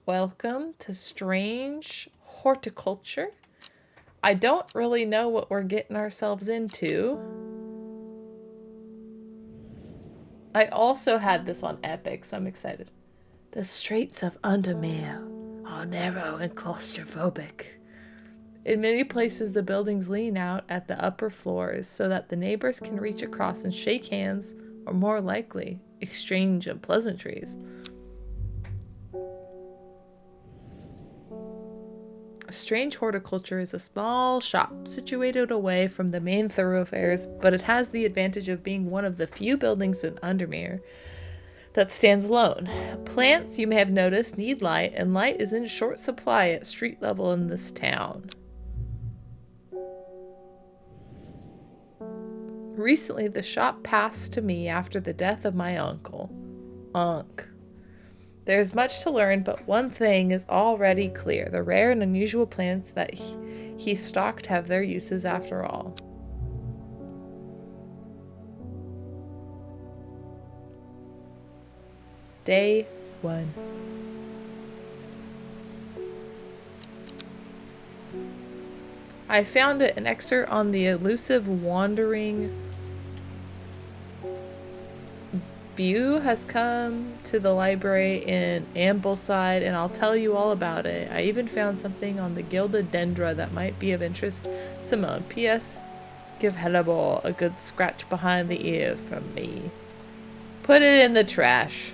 Welcome to Strange Horticulture. I don't really know what we're getting ourselves into. I also had this on Epic, so I'm excited. The streets of Undermere are narrow and claustrophobic. In many places, the buildings lean out at the upper floors so that the neighbors can reach across and shake hands, or more likely, exchange of pleasantries. Strange Horticulture is a small shop situated away from the main thoroughfares, but it has the advantage of being one of the few buildings in Undermere that stands alone. Plants, you may have noticed, need light, and light is in short supply at street level in this town. Recently, the shop passed to me after the death of my uncle. There's much to learn, but one thing is already clear. The rare and unusual plants that he stocked have their uses after all. Day 1. I found an excerpt on the elusive wandering Beau has come to the library in Ambleside, and I'll tell you all about it. I even found something on the gilded dendra that might be of interest. Simone. P.S. Give Hannibal a good scratch behind the ear from me. Put it in the trash.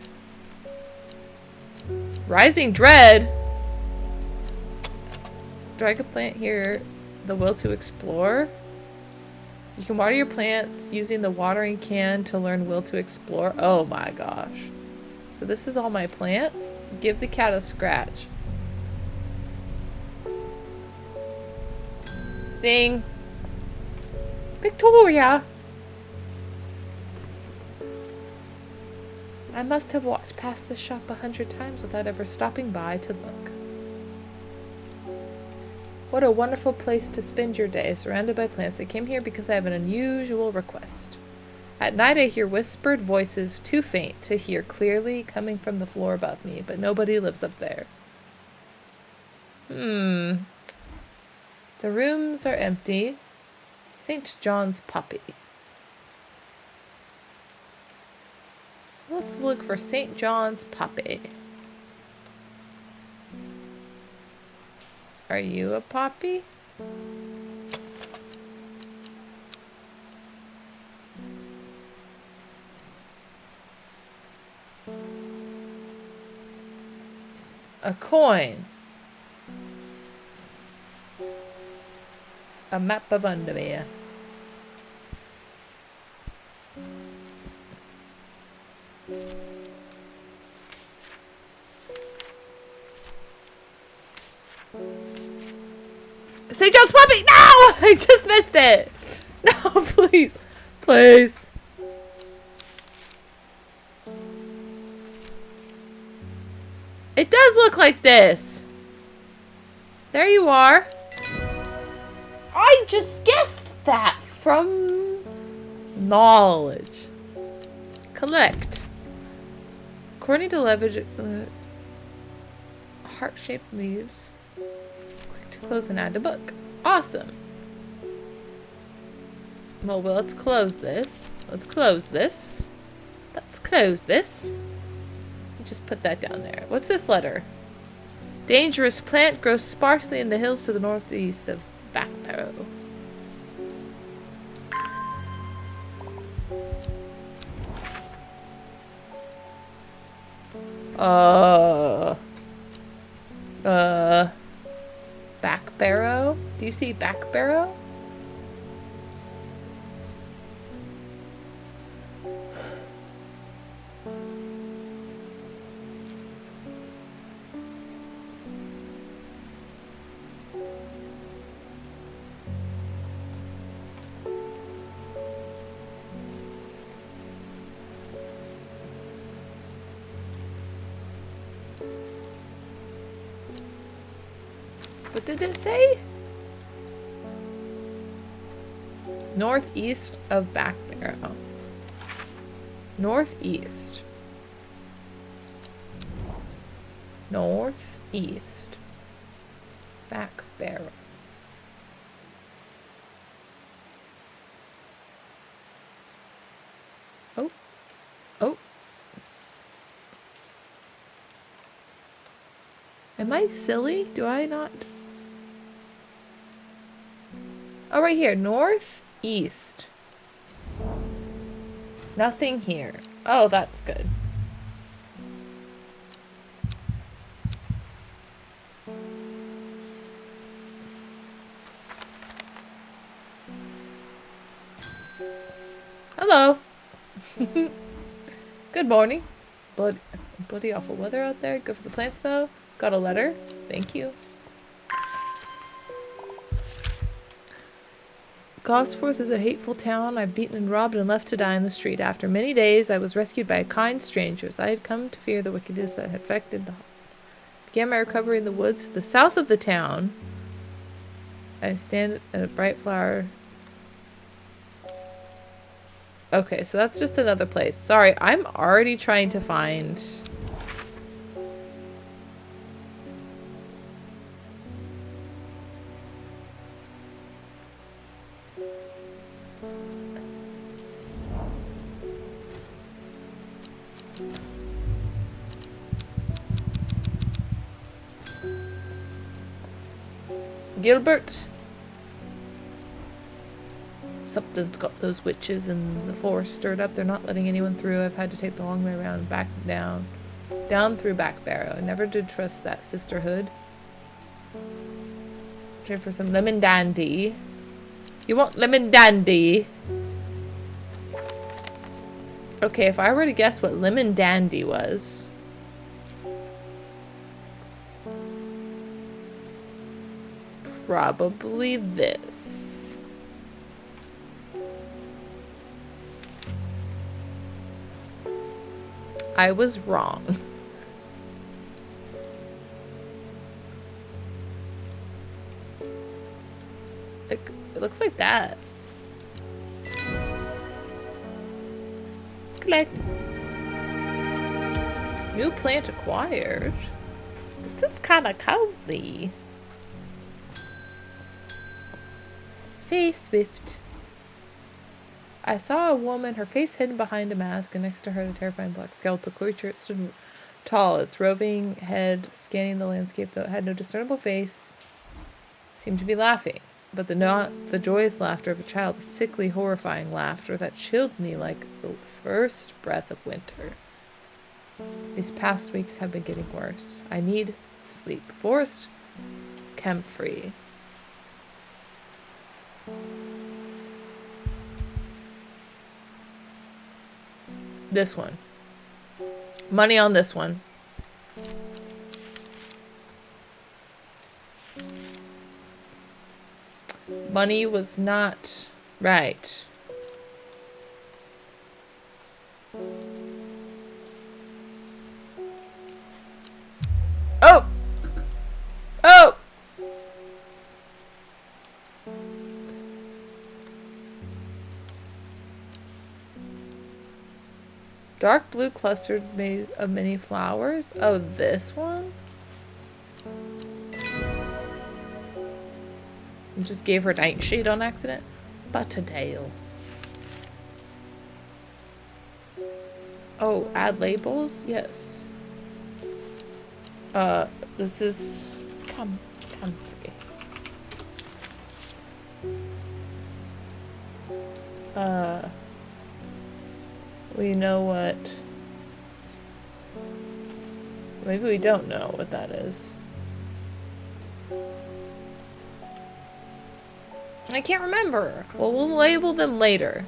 Rising Dread? Drag a plant here. The will to explore? You can water your plants using the watering can to learn will to explore. Oh my gosh. So this is all my plants? Give the cat a scratch. Ding. Victoria! I must have walked past this shop 100 times without ever stopping by to look. What a wonderful place to spend your day, surrounded by plants. I came here because I have an unusual request. At night I hear whispered voices too faint to hear clearly coming from the floor above me, but nobody lives up there. The rooms are empty. St. John's puppy. Let's look for St. John's puppy. Are you a poppy? A coin. A map of Undermere. St. John's puppy! No! I just missed it! No, please. Please. It does look like this. There you are. I just guessed that from knowledge. Collect. According to leverage, heart-shaped leaves. Click to close and add to book. Awesome. Well, let's close this. Let's close this. Let's close this. Just put that down there. What's this letter? Dangerous plant grows sparsely in the hills to the northeast of Backbarrow. Backbarrow? Do you see Backbarrow? What did it say? Northeast of Backbarrow. Northeast. Northeast. Back barrel. Oh. Oh. Am I silly? Do I not? Oh, right here. Northeast. Nothing here. Oh, that's good. Hello. Good morning. Bloody awful weather out there. Good for the plants, though. Got a letter. Thank you. Gosforth is a hateful town. I've beaten and robbed and left to die in the street. After many days, I was rescued by kind strangers. I had come to fear the wickedness that had affected the... Began my recovery in the woods to the south of the town. I stand at a bright flower... Okay, so that's just another place. Sorry, I'm already trying to find... Gilbert. Something's got those witches in the forest stirred up. They're not letting anyone through. I've had to take the long way around, back down. Down through Back Barrow. I never did trust that sisterhood. Trade for some lemon dandy. You want lemon dandy? Okay, if I were to guess what lemon dandy was... Probably this. I was wrong. It looks like that. Collect. New plant acquired. This is kind of cozy. Face Swift. I saw a woman, her face hidden behind a mask, and next to her the terrifying black skeletal creature. It stood tall, its roving head scanning the landscape, though it had no discernible face. Seemed to be laughing, but not the joyous laughter of a child, a sickly, horrifying laughter that chilled me like the first breath of winter. These past weeks have been getting worse. I need sleep. Forest comfrey. This one. Money on this one. Money was not right. Oh! Oh! Dark blue clustered made of many flowers. Oh, this one? Just gave her nightshade on accident. Butterdale. Oh, add labels? Yes. This is comfrey. We know what... Maybe we don't know what that is. I can't remember. Well, we'll label them later.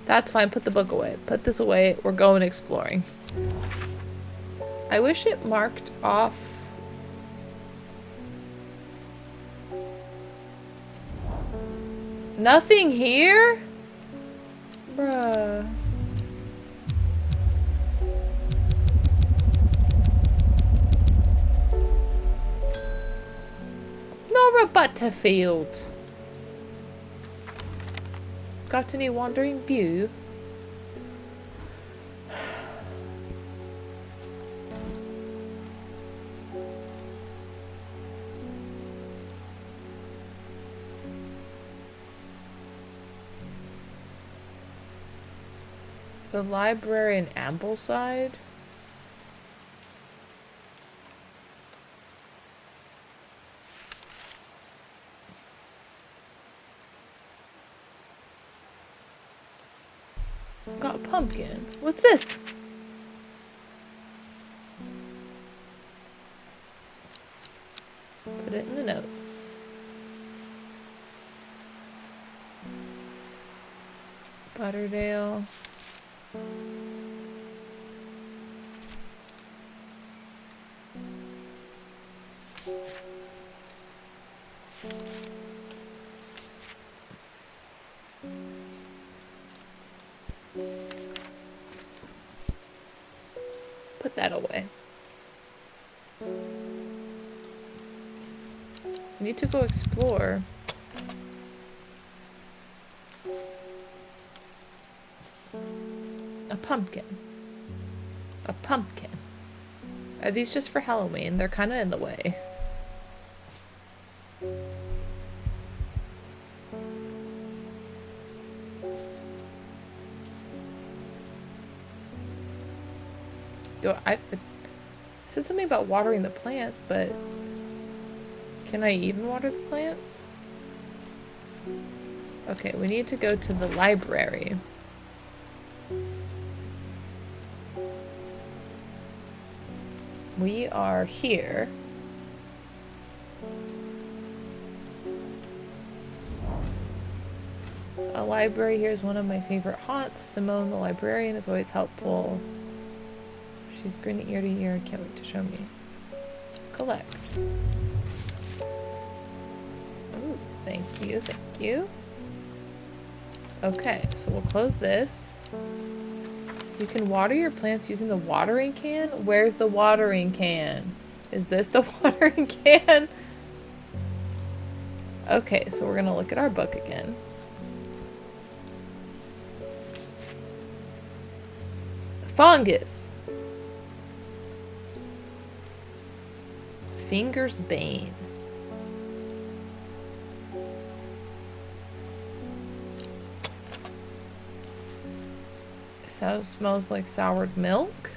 That's fine. Put the book away. Put this away. We're going exploring. I wish it marked off... Nothing here? Bruh. Nora Butterfield. Got any wandering view? The library in Ambleside? Got a pumpkin. What's this? Put it in the notes. Butterdale. Put that away. We need to go explore. A pumpkin. A pumpkin. Are these just for Halloween? They're kind of in the way. It said something about watering the plants, but can I even water the plants? Okay, we need to go to the library. We are here. A library here is one of my favorite haunts. Simone, the librarian, is always helpful. She's grinning ear to ear. Can't wait to show me. Collect. Ooh, thank you, thank you. Okay, so we'll close this. You can water your plants using the watering can? Where's the watering can? Is this the watering can? Okay, so we're gonna look at our book again. Fungus. Finger's bane. So smells like soured milk.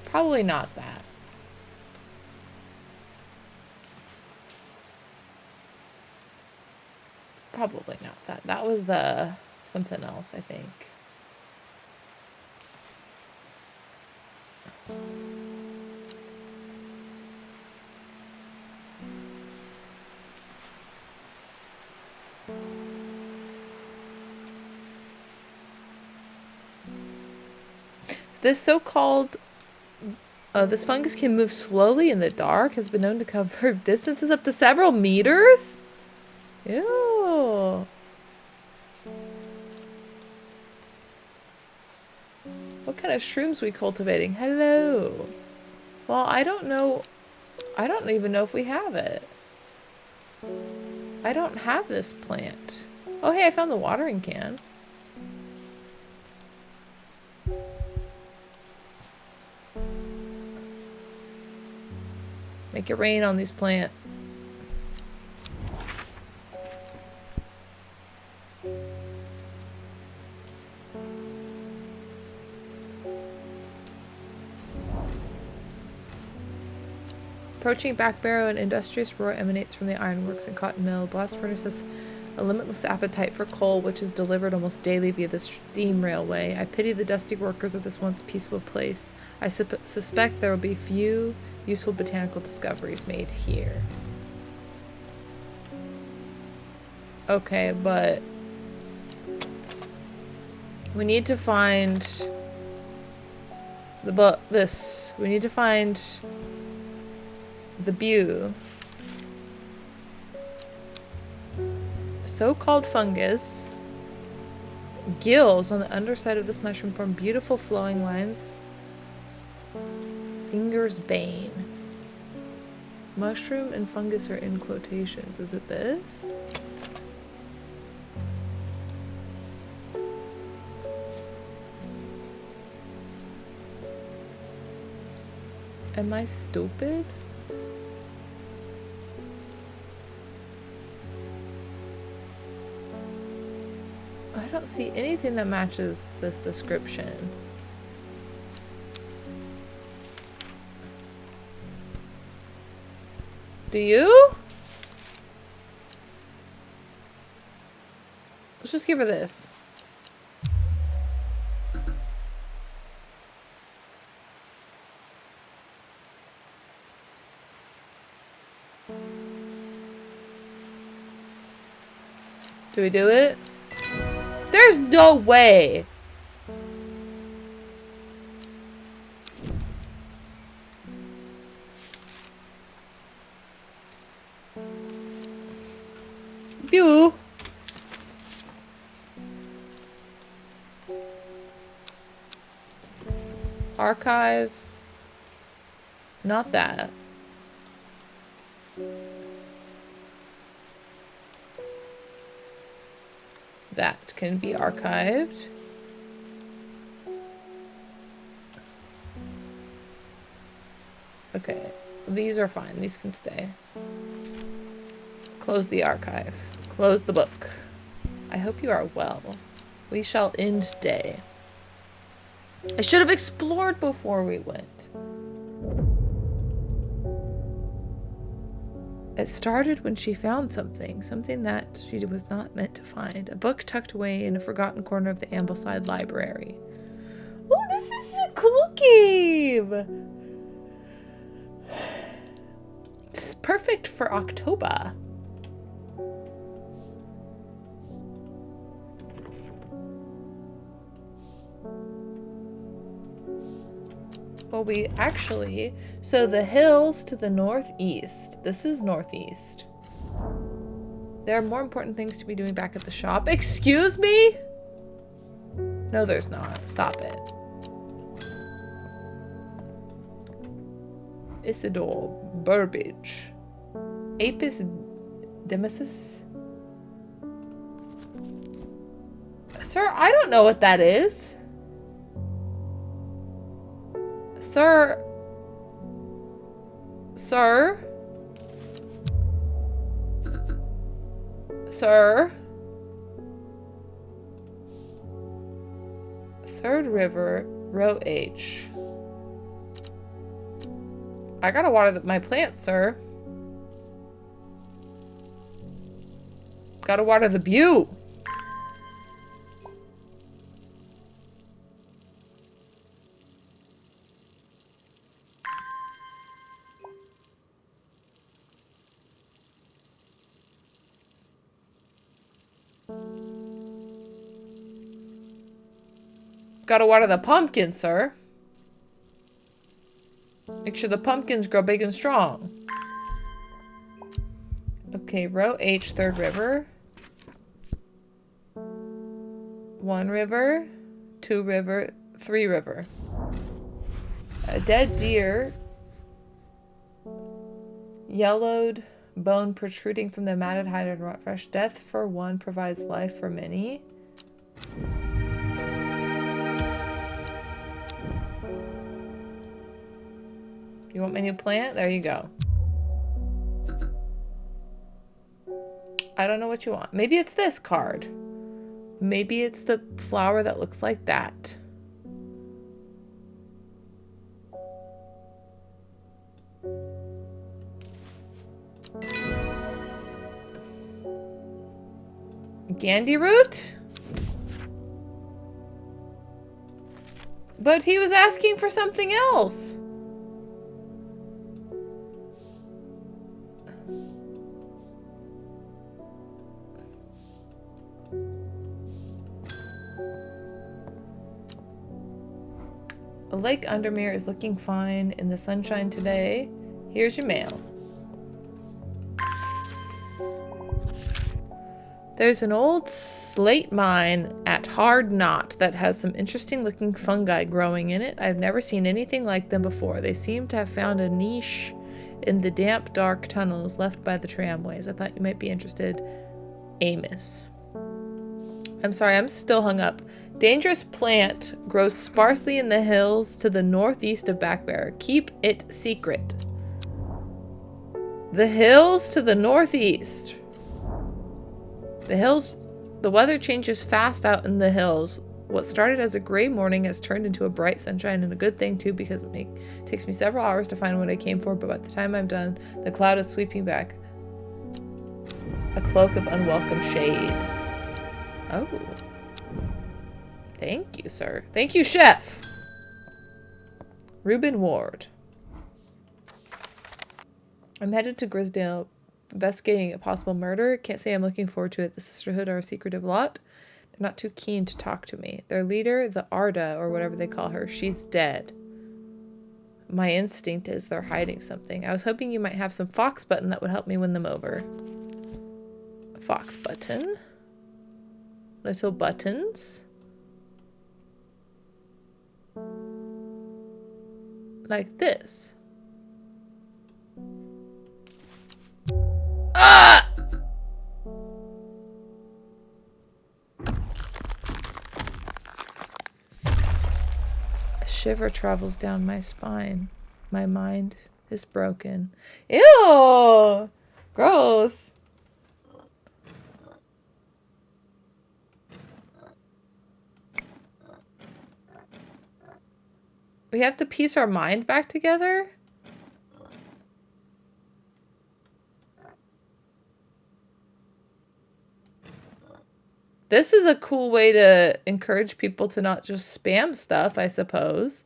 Probably not that. Probably not that. That was the something else, I think. This so-called this fungus can move slowly in the dark, has been known to cover distances up to several meters. Ew. What kind of shrooms we cultivating? Hello. Well, I don't know. I don't even know if we have it. I don't have this plant. Oh, hey, I found the watering can. Make it rain on these plants. Approaching back barrow, an industrious roar emanates from the ironworks and cotton mill. Blast furnace has a limitless appetite for coal, which is delivered almost daily via the steam railway. I pity the dusty workers of this once peaceful place. I suspect there will be few useful botanical discoveries made here. Okay, but we need to find the book. We need to find the bew. So-called fungus. Gills on the underside of this mushroom form beautiful flowing lines. Finger's bane. Mushroom and fungus are in quotations. Is it this? Am I stupid? I don't see anything that matches this description. Do you? Let's just give her this. Do we do it? There's no way. Pew. Archive. Not that. That can be archived. Okay, these are fine. These can stay. Close the archive. Close the book. I hope you are well. We shall end day. I should have explored before we went. It started when she found something that she was not meant to find. A book tucked away in a forgotten corner of the Ambleside Library. Oh, this is a cool game! It's perfect for October. Well, we actually... So the hills to the northeast. This is northeast. There are more important things to be doing back at the shop. Excuse me? No, there's not. Stop it. Isidore Burbage. Apis Demesis? Sir, I don't know what that is. Sir. Sir. Sir. Third River, row H. I gotta water my plants, sir. Gotta water the butte. Gotta water the pumpkin, sir. Make sure the pumpkins grow big and strong. Okay, row H, third river. 1 river, 2 river, 3 river. A dead deer. Yellowed bone protruding from the matted hide and rot fresh. Death for one provides life for many. You want my new plant? There you go. I don't know what you want. Maybe it's this card. Maybe it's the flower that looks like that. Gandhi root? But he was asking for something else. Lake Undermere is looking fine in the sunshine today. Here's your mail. There's an old slate mine at Hard Knot that has some interesting looking fungi growing in it. I've never seen anything like them before. They seem to have found a niche in the damp, dark tunnels left by the tramways. I thought you might be interested. Amos. I'm sorry, I'm still hung up. Dangerous plant grows sparsely in the hills to the northeast of Backbear. Keep it secret. The hills to the northeast. The hills The weather changes fast out in the hills. What started as a gray morning has turned into a bright sunshine, and a good thing too, because it takes me several hours to find what I came for, but by the time I'm done, the cloud is sweeping back. A cloak of unwelcome shade. Oh. Thank you, sir. Thank you, chef! Reuben Ward. I'm headed to Grisdale investigating a possible murder. Can't say I'm looking forward to it. The Sisterhood are a secretive lot. They're not too keen to talk to me. Their leader, the Arda, or whatever they call her, she's dead. My instinct is they're hiding something. I was hoping you might have some fox button that would help me win them over. Fox button. Little buttons. Like this. Ah! A shiver travels down my spine. My mind is broken. Ew! Gross. We have to piece our mind back together? This is a cool way to encourage people to not just spam stuff, I suppose.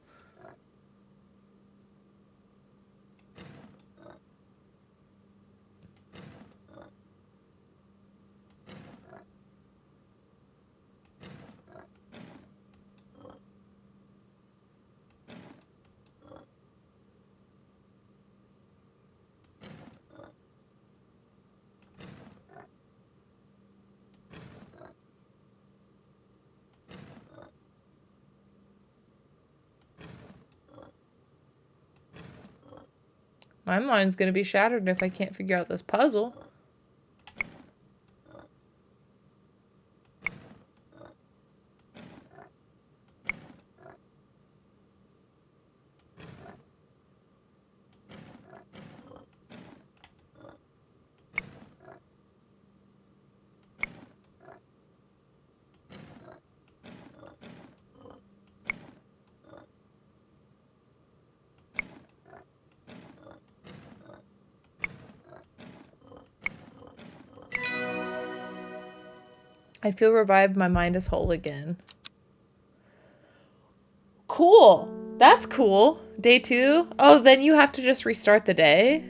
My mind's gonna be shattered if I can't figure out this puzzle. I feel revived. My mind is whole again. Cool. That's cool. Day 2. Oh, then you have to just restart the day.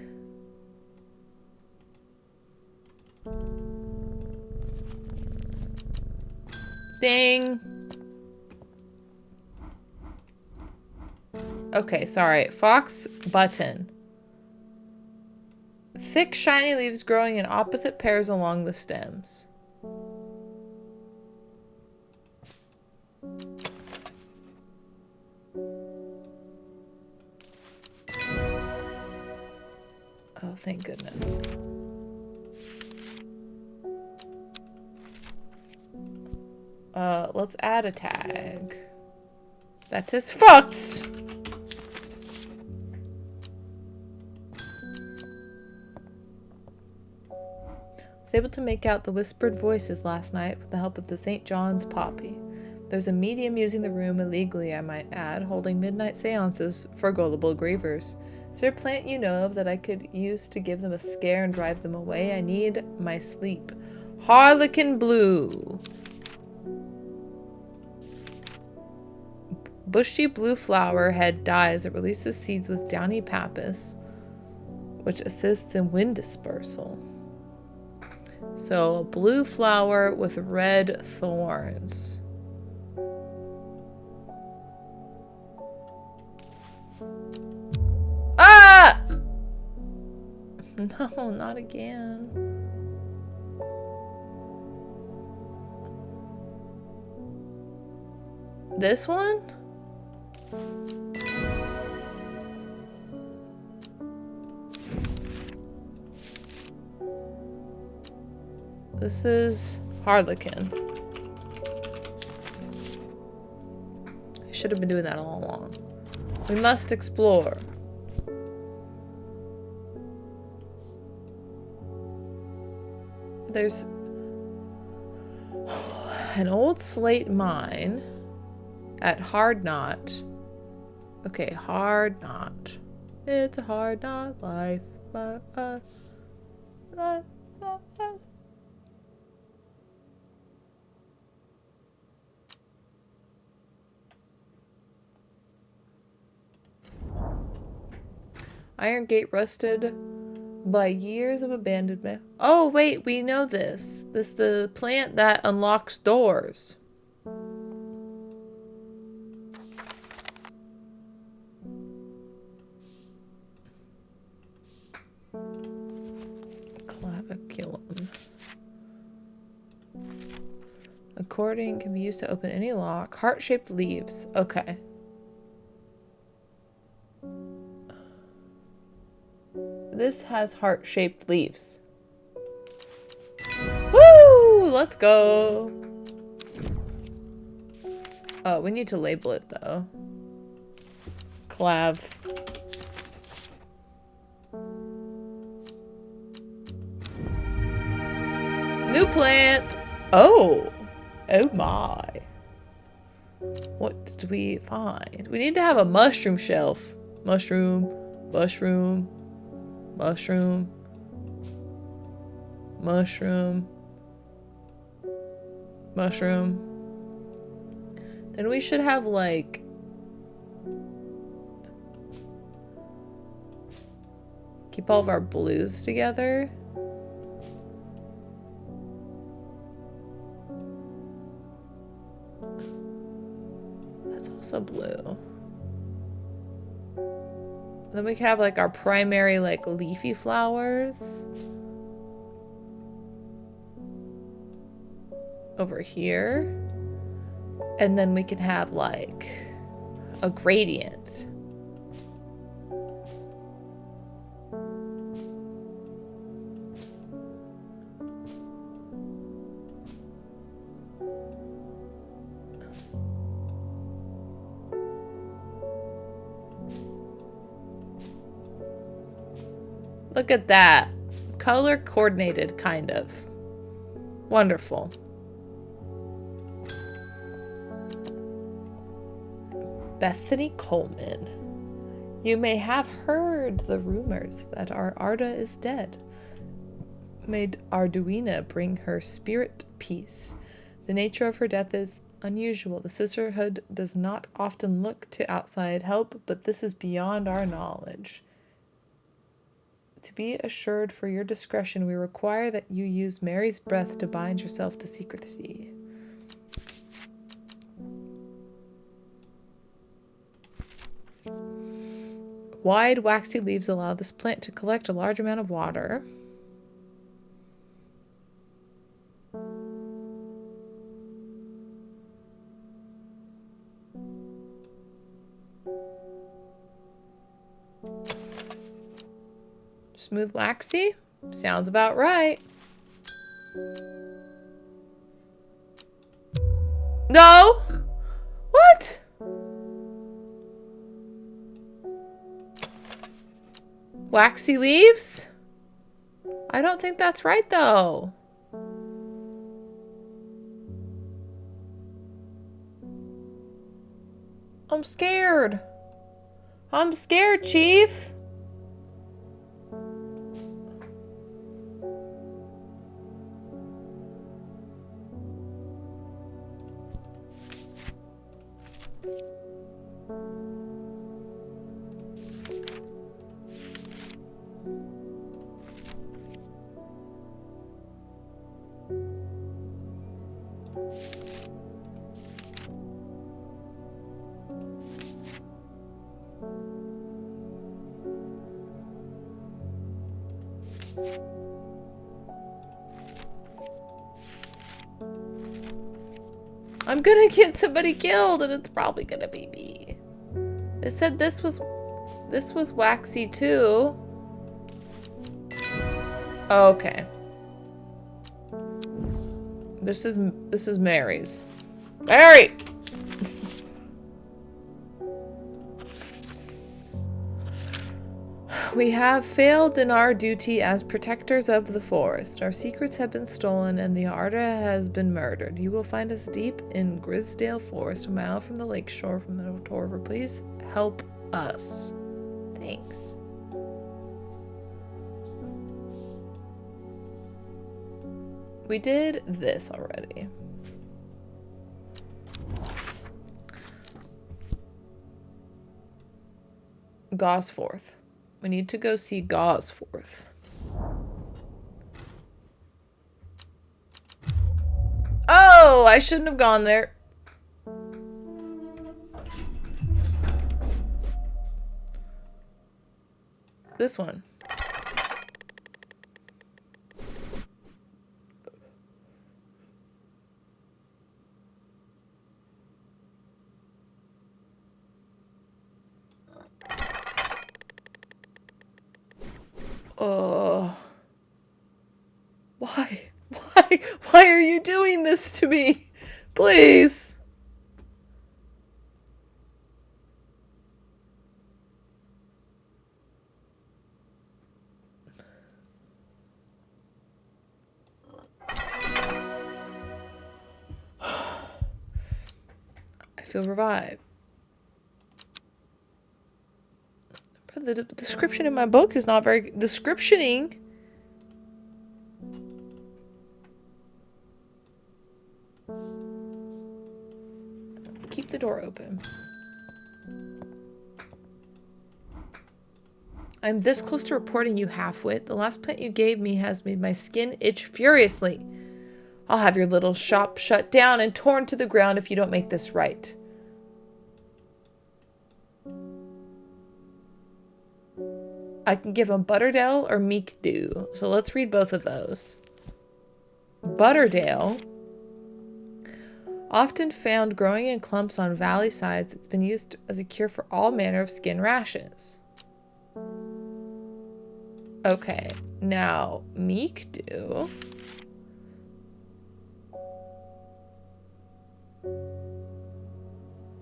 Ding. Okay, sorry. Fox button. Thick, shiny leaves growing in opposite pairs along the stems. Oh, thank goodness. Let's add a tag. That is fox! I was able to make out the whispered voices last night with the help of the St. John's poppy. There's a medium using the room illegally, I might add, holding midnight seances for gullible grievers. Is there a plant you know of that I could use to give them a scare and drive them away? I need my sleep. Harlequin blue. Bushy blue flower head dies. It releases seeds with downy pappus, which assists in wind dispersal. So, a blue flower with red thorns. Ah! No, not again. This one? This is Harlequin. I should have been doing that all along. We must explore. An old slate mine at Hard Knot. Okay, Hard Knot. It's a hard knot life. Iron gate rusted by years of abandonment. Oh, wait, we know this. This is the plant that unlocks doors. Claviculum. Accordion can be used to open any lock. Heart-shaped leaves. Okay. This has heart-shaped leaves. Woo! Let's go. Oh, we need to label it though. Clav. New plants. Oh. Oh my. What did we find? We need to have a mushroom shelf. Mushroom. Mushroom. Mushroom. Mushroom. Mushroom. Then we should have like keep all of our blues together. That's also blue. Then we can have like our primary like leafy flowers over here. And then we can have like a gradient. Look at that. Color coordinated, kind of. Wonderful. Bethany Coleman. You may have heard the rumors that our Arda is dead. May Arduina bring her spirit peace. The nature of her death is unusual. The sisterhood does not often look to outside help, but this is beyond our knowledge. To be assured for your discretion, we require that you use Mary's breath to bind yourself to secrecy. Wide, waxy leaves allow this plant to collect a large amount of water. Smooth, waxy? Sounds about right. No! What? Waxy leaves? I don't think that's right, though. I'm scared. I'm scared, Chief. I'm gonna get somebody killed and it's probably gonna be me. They said this was waxy too. Okay. This is Mary's. Mary! We have failed in our duty as protectors of the forest. Our secrets have been stolen and the Arda has been murdered. You will find us deep in Grisdale Forest, a mile from the lake shore from the Tor River. Please help us. Thanks. We did this already. Gosforth. We need to go see Gosforth. Oh, I shouldn't have gone there. This one. Oh. Why? Why are you doing this to me? Please. I feel revived. But the description in my book is not very descriptioning. Keep the door open. I'm this close to reporting you, halfwit. The last plant you gave me has made my skin itch furiously. I'll have your little shop shut down and torn to the ground if you don't make this right. I can give him Butterdale or Meekdew. So let's read both of those. Butterdale. Often found growing in clumps on valley sides, it's been used as a cure for all manner of skin rashes. Okay, now Meekdew.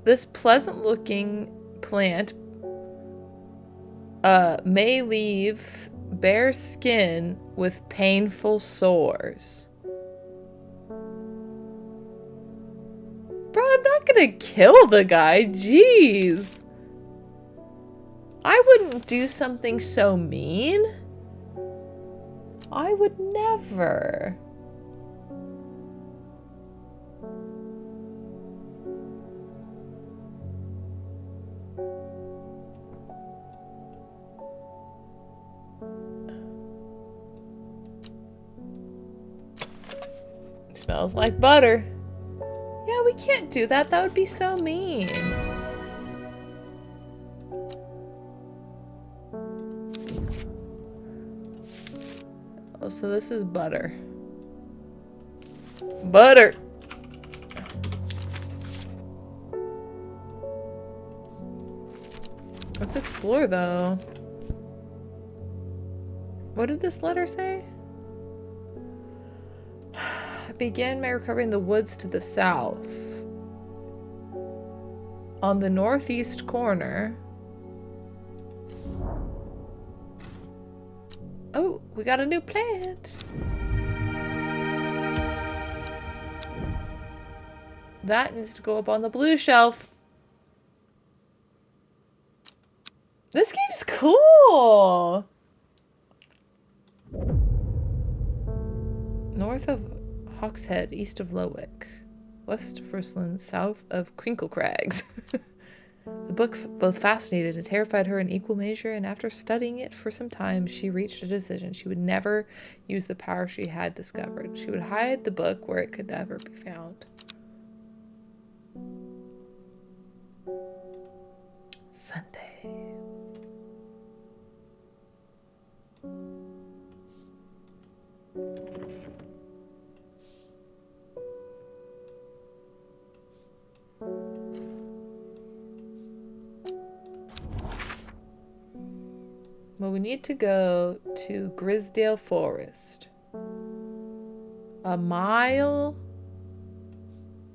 This pleasant looking plant may leave bare skin with painful sores. Bro, I'm not gonna kill the guy. Jeez. I wouldn't do something so mean. I would never. Smells like butter. Yeah, we can't do that. That would be so mean. Oh, so this is butter. Butter! Let's explore, though. What did this letter say? I began my recovery in the woods to the south. On the northeast corner. Oh, we got a new plant. That needs to go up on the blue shelf. This game's cool. North of Hawkshead, east of Lowick, west of Rusland, south of Crinkle Crags. The book both fascinated and terrified her in equal measure, and after studying it for some time, she reached a decision. She would never use the power she had discovered. She would hide the book where it could never be found. Sunday. Well, we need to go to Grisdale Forest. A mile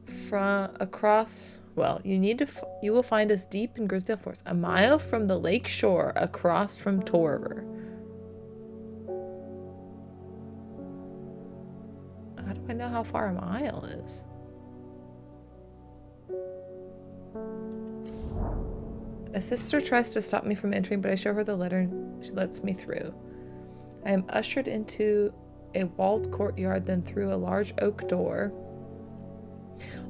from across Well, you will find us deep in Grisdale Forest, a mile from the lake shore, across from Tor River. How do I know how far a mile is? A sister tries to stop me from entering, but I show her the letter and she lets me through. I am ushered into a walled courtyard, then through a large oak door,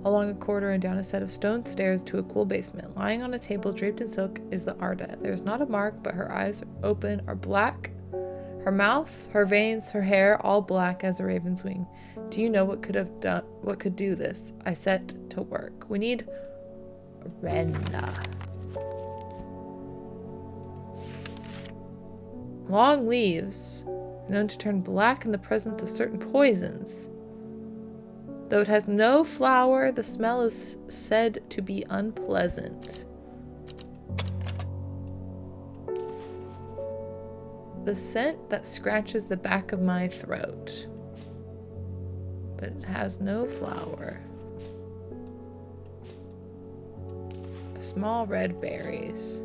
along a corridor and down a set of stone stairs to a cool basement. Lying on a table draped in silk is the Arda. There is not a mark, but her eyes open are black. Her mouth, her veins, her hair, all black as a raven's wing. Do you know what could do this? I set to work. We need Renna. Long leaves are known to turn black in the presence of certain poisons. Though it has no flower, the smell is said to be unpleasant. The scent that scratches the back of my throat. But it has no flower. Small red berries.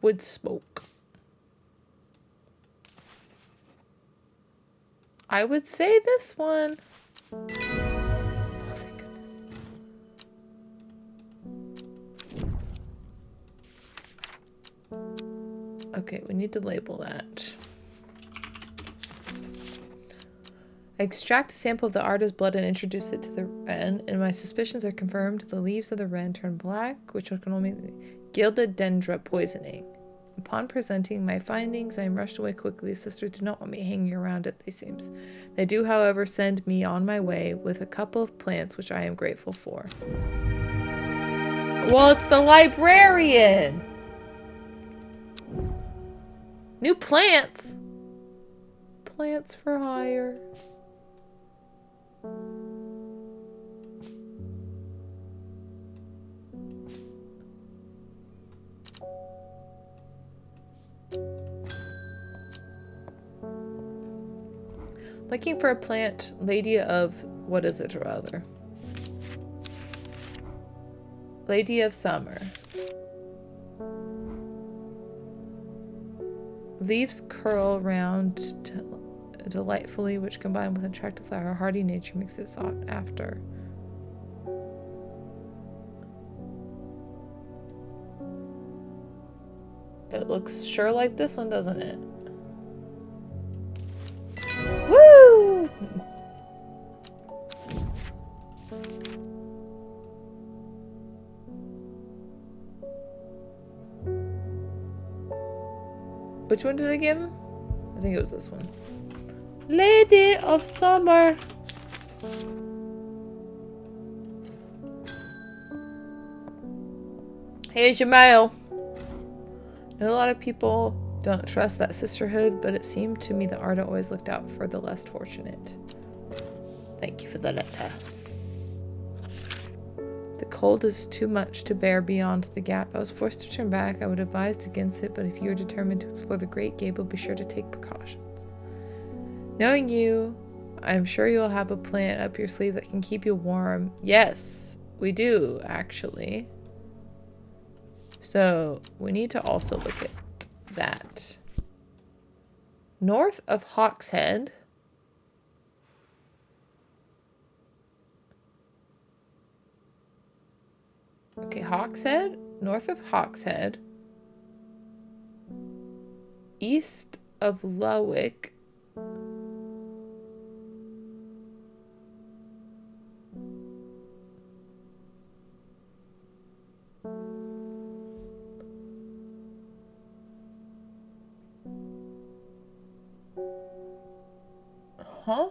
Wood smoke. I would say this one. Oh, thank goodness. Okay, we need to label that. I extract a sample of the Arda's blood and introduce it to the wren, and my suspicions are confirmed. The leaves of the wren turn black, which can only be gilded dendra poisoning. Upon presenting my findings, I am rushed away quickly. The sisters do not want me hanging around it, they seems. They do, however, send me on my way with a couple of plants, which I am grateful for. Well, it's the librarian! New plants! Plants for hire. Looking for a plant, Lady of... what is it or other? Lady of Summer. Leaves curl round delightfully, which combined with attractive flower, hardy nature makes it sought after. It looks sure like this one, doesn't it? Woo! Which one did I give him? I think it was this one. Lady of Summer. Here's your mail. I know a lot of people don't trust that sisterhood, but it seemed to me that Arda always looked out for the less fortunate. Thank you for the letter. The cold is too much to bear beyond the gap. I was forced to turn back. I would have advised against it, but if you are determined to explore the Great Gable, be sure to take precautions. Knowing you, I'm sure you'll have a plant up your sleeve that can keep you warm. Yes, we do, actually. So, we need to also look at that. North of Hawkshead. Okay, Hawkshead. North of Hawkshead. East of Lowick. Huh?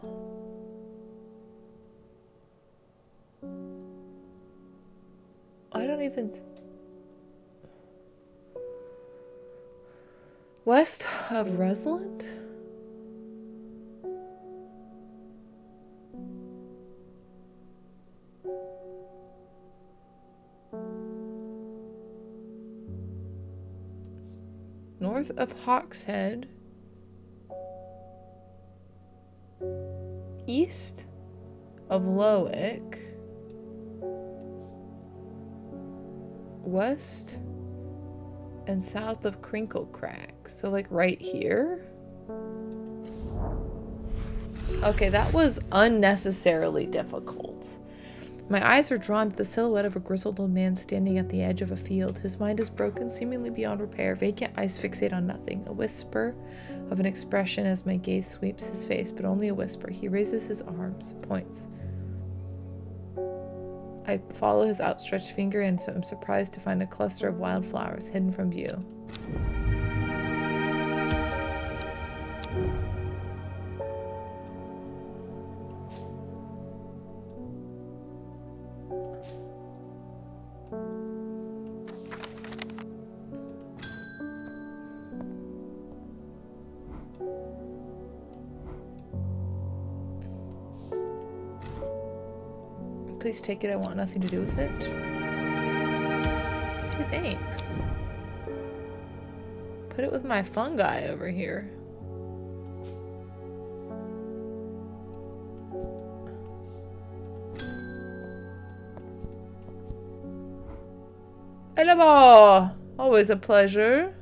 I don't even... West of Resland? North of Hawkshead. East of Lowick. West and south of Crinkle Crack. So like right here? Okay, that was unnecessarily difficult. My eyes are drawn to the silhouette of a grizzled old man standing at the edge of a field. His mind is broken, seemingly beyond repair. Vacant eyes fixate on nothing. A whisper of an expression as my gaze sweeps his face, but only a whisper. He raises his arms, points. I follow his outstretched finger and so I'm surprised to find a cluster of wildflowers hidden from view. Please take it. I want nothing to do with it. Okay, thanks. Put it with my fungi over here. Hello! Always a pleasure.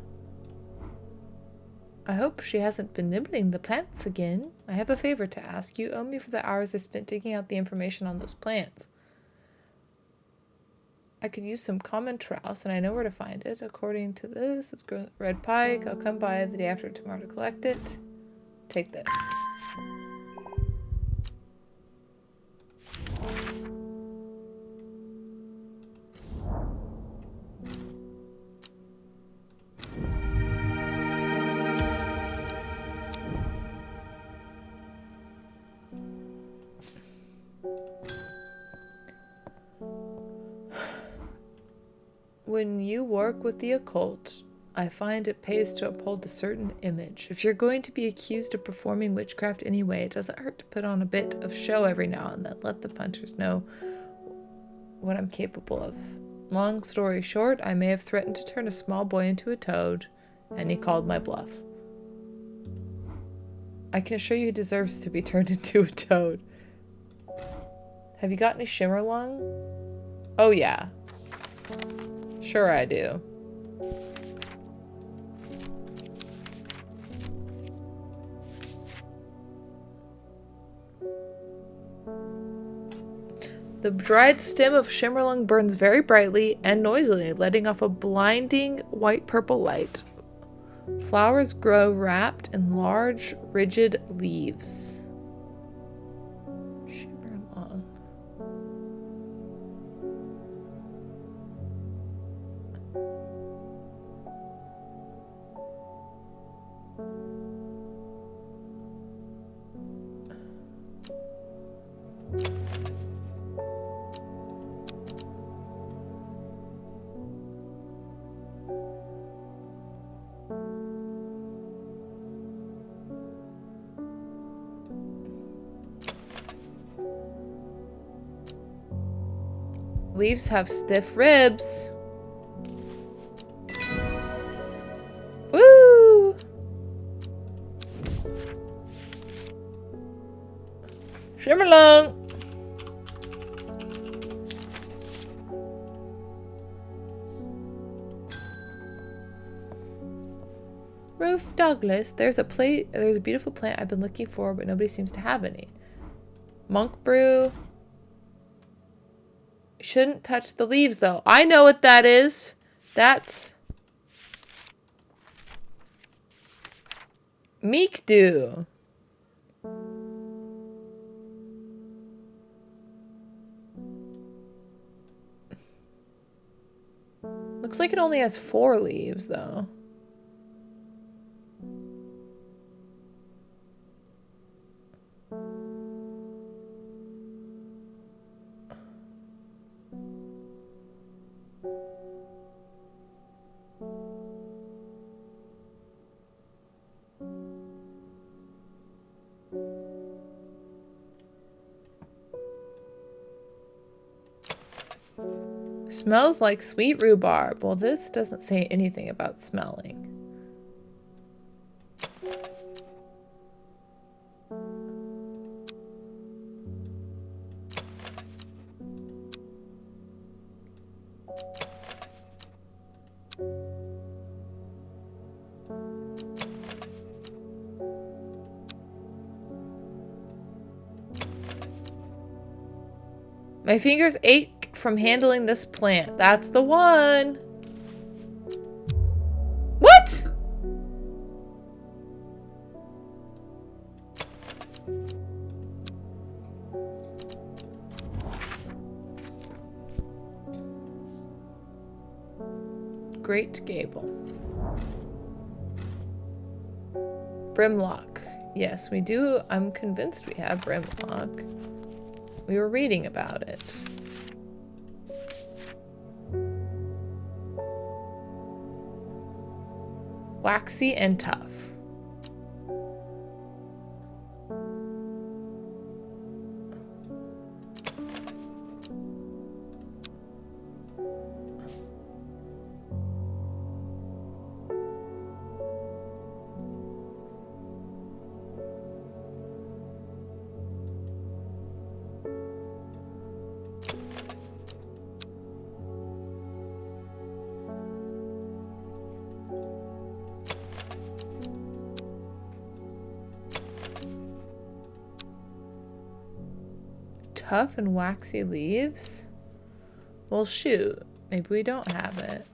I hope she hasn't been nibbling the plants again. I have a favor to ask. You owe me for the hours I spent digging out the information on those plants. I could use some common trouse, and I know where to find it. According to this, it's red pike. I'll come by the day after tomorrow to collect it. Take this. When you work with the occult, I find it pays to uphold a certain image. If you're going to be accused of performing witchcraft anyway, it doesn't hurt to put on a bit of show every now and then. Let the punchers know what I'm capable of. Long story short, I may have threatened to turn a small boy into a toad, and he called my bluff. I can assure you he deserves to be turned into a toad. Have you got any Shimmerlung? Oh yeah. Sure I do. The dried stem of Shimmerlung burns very brightly and noisily, letting off a blinding white-purple light. Flowers grow wrapped in large, rigid leaves. Shimmerlung. Leaves have stiff ribs. Woo! Shimmerlung! Ruth Douglas, there's a beautiful plant I've been looking for, but nobody seems to have any. Monk brew. Shouldn't touch the leaves, though. I know what that is. That's Meek Dew. Looks like it only has 4 leaves, though. Smells like sweet rhubarb. Well, this doesn't say anything about smelling. My fingers ache from handling this plant. That's the one. What? Great Gable. Brimlock. Yes, we do. I'm convinced we have Brimlock. We were reading about it. Waxy and tough. Tough and waxy leaves? Well, shoot. Maybe we don't have it.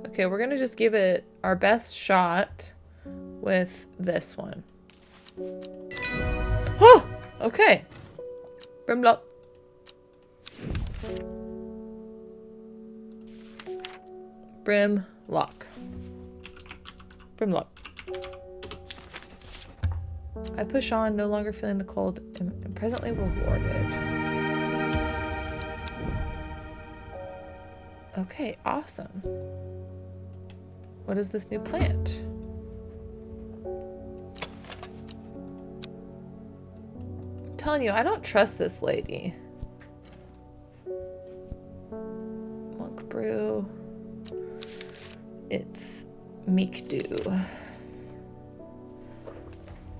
Okay, we're gonna just give it our best shot with this one. Oh! Okay. Brimlock. Brimlock. Brimlock. I push on, no longer feeling the cold, and presently rewarded. Okay, awesome. What is this new plant? I'm telling you, I don't trust this lady. Monk brew. It's meek dew.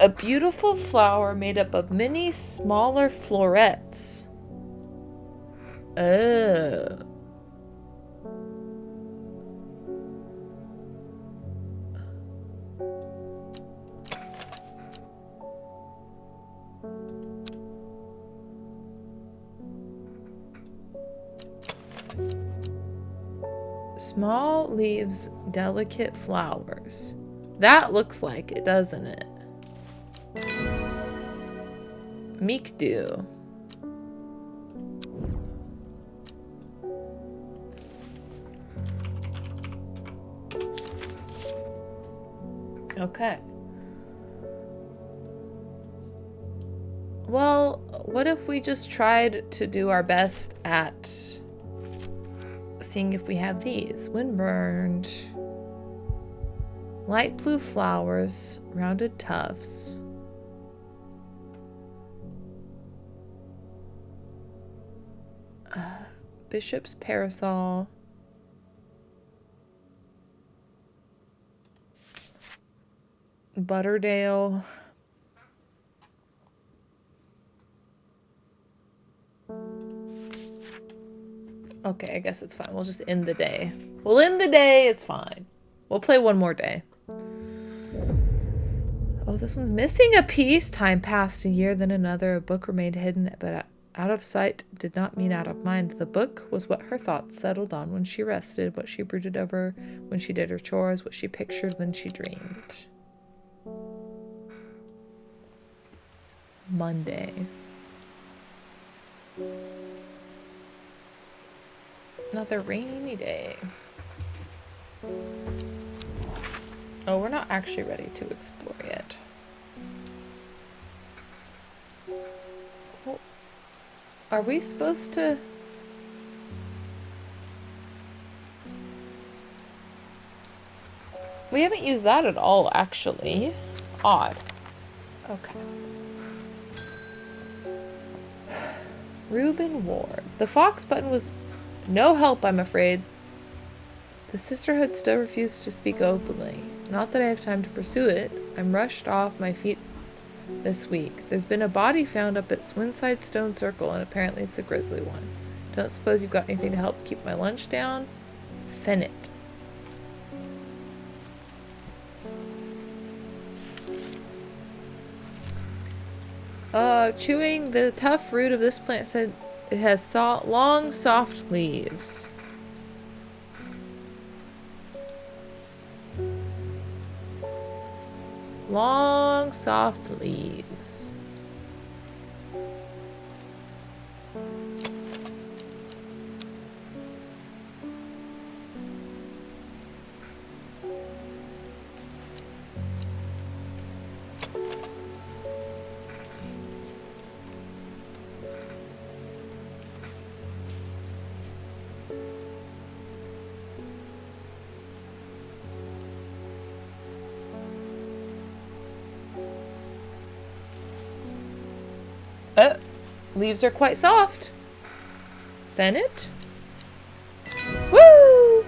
A beautiful flower made up of many smaller florets. Oh. Small leaves, delicate flowers. That looks like it, doesn't it? Meek dew. Okay. Well, what if we just tried to do our best at seeing if we have these? Windburned. Light blue flowers, rounded tufts. Bishop's parasol. Butterdale. Okay, I guess it's fine. We'll just end the day. We'll end the day. It's fine. We'll play one more day. Oh, this one's missing a piece. Time passed, a year, then another. A book remained hidden, but out of sight did not mean out of mind. The book was what her thoughts settled on when she rested, what she brooded over when she did her chores, what she pictured when she dreamed. Monday. Another rainy day. Oh, we're not actually ready to explore yet. Oh, are we supposed to? We haven't used that at all, actually. Odd. Okay. Reuben Ward. The Fox button was no help, I'm afraid. The sisterhood still refused to speak openly. Not that I have time to pursue it. I'm rushed off my feet this week. There's been a body found up at Swinside Stone Circle, and apparently it's a grisly one. Don't suppose you've got anything to help keep my lunch down? Fennit. Chewing the tough root of this plant said it has long, soft leaves. Long, soft leaves. Leaves are quite soft. Fennit? Woo!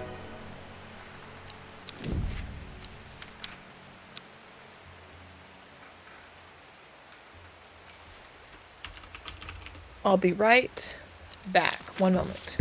I'll be right back. One moment.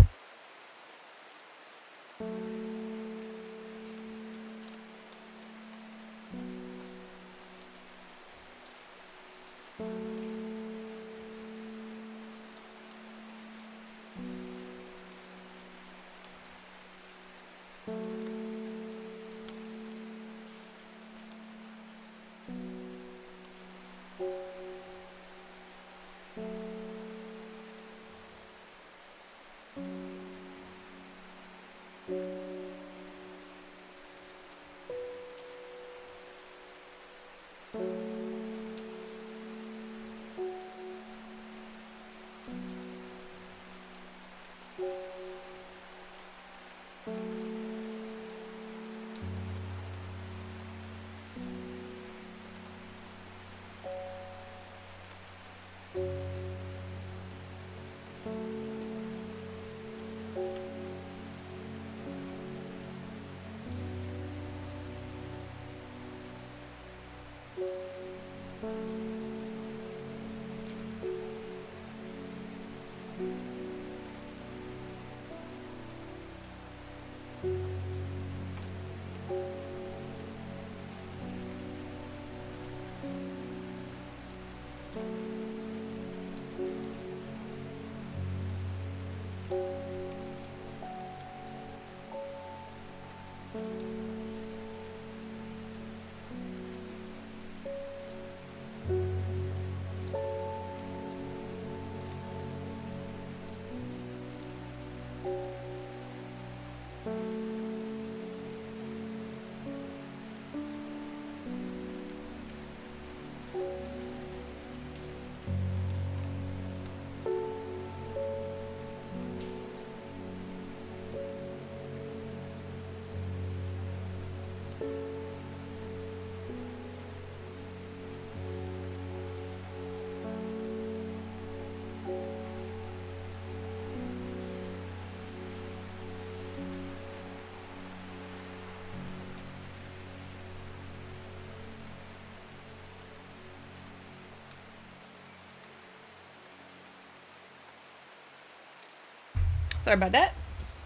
Sorry about that.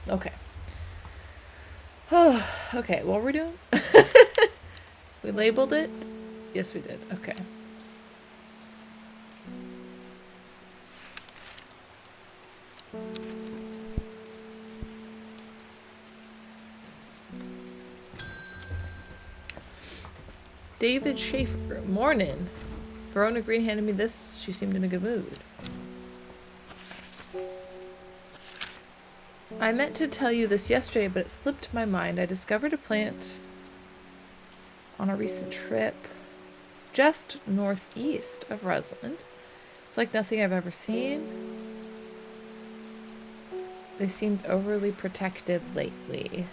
Okay. Okay, what were we doing? We labeled it? Yes, we did. Okay. David Schaefer. Morning. Verona Green handed me this. She seemed in a good mood. I meant to tell you this yesterday, but it slipped my mind. I discovered a plant on a recent trip just northeast of Roseland. It's like nothing I've ever seen. They seemed overly protective lately.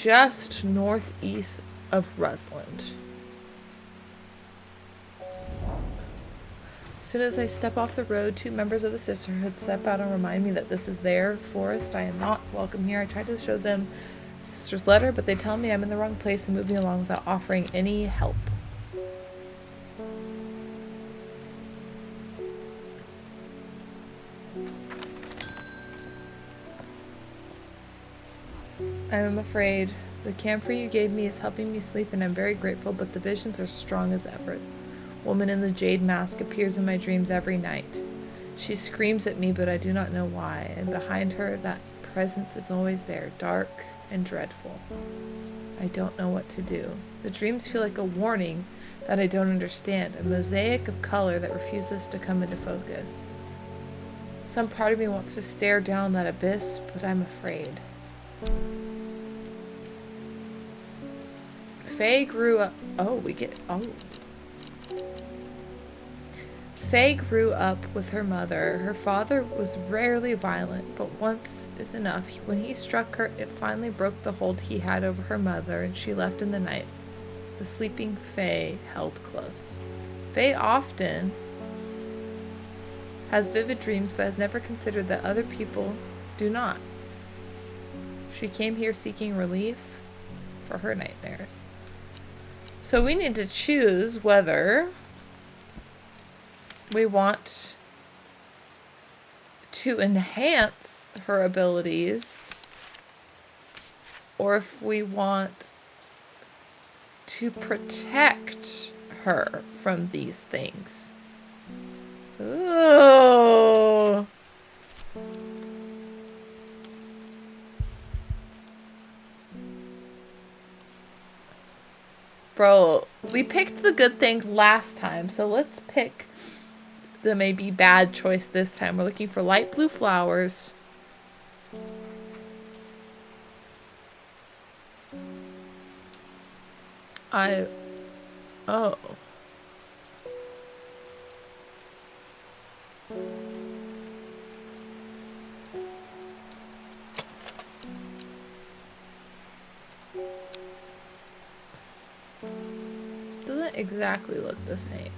just northeast of Rusland. As soon as I step off the road, 2 members of the sisterhood step out and remind me that this is their forest. I am not welcome here. I try to show them sister's letter, but they tell me I'm in the wrong place and move me along without offering any help. I am afraid. The camphor you gave me is helping me sleep, and I'm very grateful, but the visions are strong as ever. Woman in the jade mask appears in my dreams every night. She screams at me, but I do not know why, and behind her that presence is always there, dark and dreadful. I don't know what to do. The dreams feel like a warning that I don't understand, a mosaic of color that refuses to come into focus. Some part of me wants to stare down that abyss, but I'm afraid. Faye grew up... Faye grew up with her mother. Her father was rarely violent, but once is enough. When he struck her, it finally broke the hold he had over her mother, and she left in the night. The sleeping Faye held close. Faye often has vivid dreams, but has never considered that other people do not. She came here seeking relief for her nightmares. So we need to choose whether we want to enhance her abilities or if we want to protect her from these things. Ooh. Bro, we picked the good thing last time, so let's pick the maybe bad choice this time. We're looking for light blue flowers. Oh. Doesn't exactly look the same.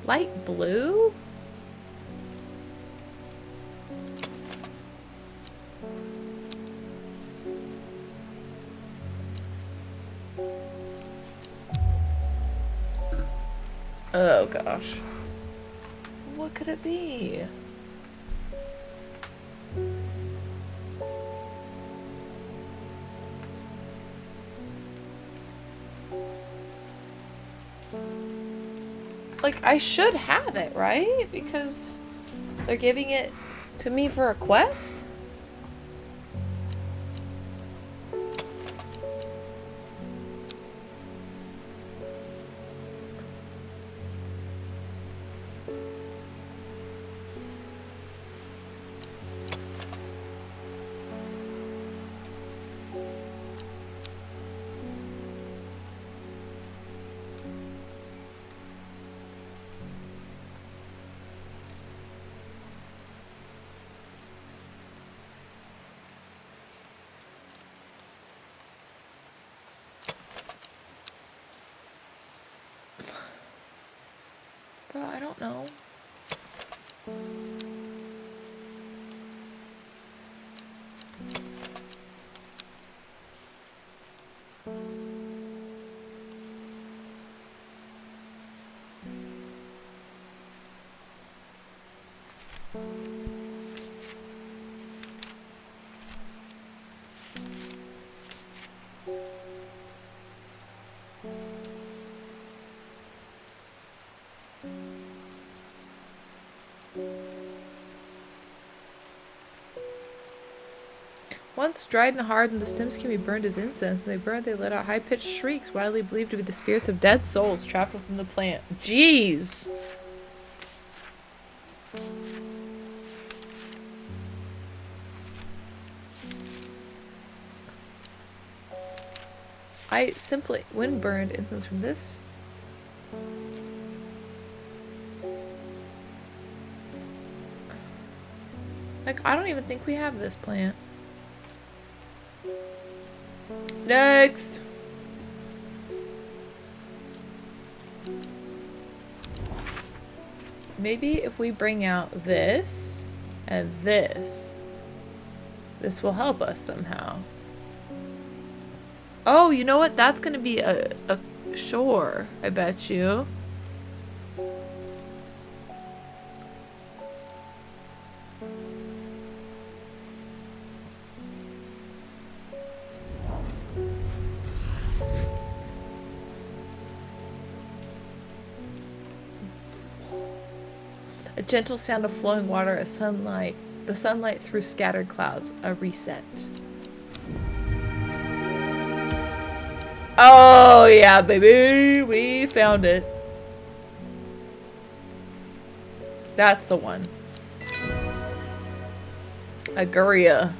Light blue? Oh gosh. What could it be? Like, I should have it, right? Because they're giving it to me for a quest? Bro, I don't know. Once dried and hard, and the stems can be burned as incense. And they burn, they let out high-pitched shrieks, widely believed to be the spirits of dead souls trapped within the plant. Jeez! When burned, incense from this. Like, I don't even think we have this plant. Next! Maybe if we bring out this and this will help us somehow. Oh, you know what? That's gonna be a shore, I bet you. A gentle sound of flowing water, the sunlight through scattered clouds, a reset. Oh yeah, baby, we found it. That's the one. Aguria.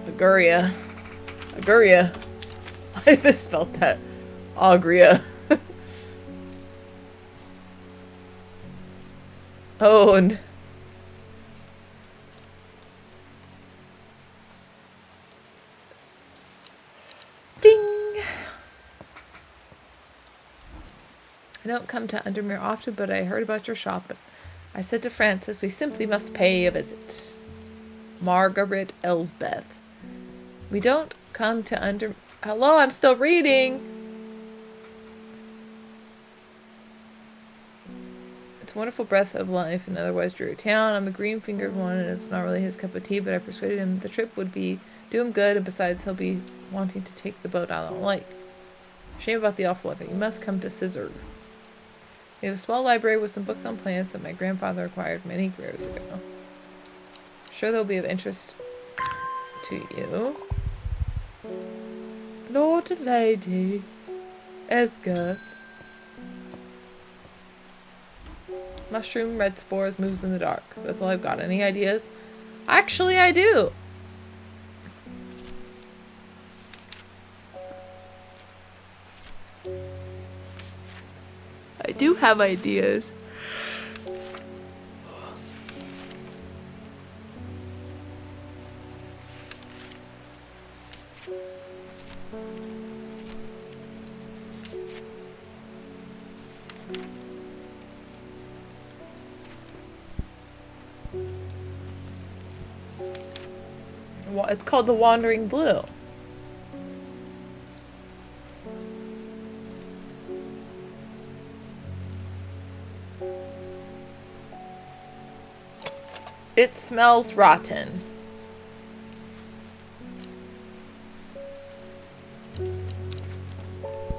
Aguria. Aguria. I misspelled that. Agria. Oh, and ding! I don't come to Undermere often, but I heard about your shop. I said to Francis, we simply must pay a visit. Margaret Elsbeth. We don't come to Hello, I'm still reading! It's a wonderful breath of life and otherwise dreary town. I'm a green-fingered one, and it's not really his cup of tea, but I persuaded him the trip would do him good, and besides, he'll be wanting to take the boat out on the lake. Shame about the awful weather. You must come to Scissor. We have a small library with some books on plants that my grandfather acquired many years ago. I'm sure they'll be of interest to you. Lord and Lady Esgarth. Mushroom, red spores, moves in the dark. That's all I've got. Any ideas? Actually, I do. I do have ideas. It's called the Wandering Blue. It smells rotten.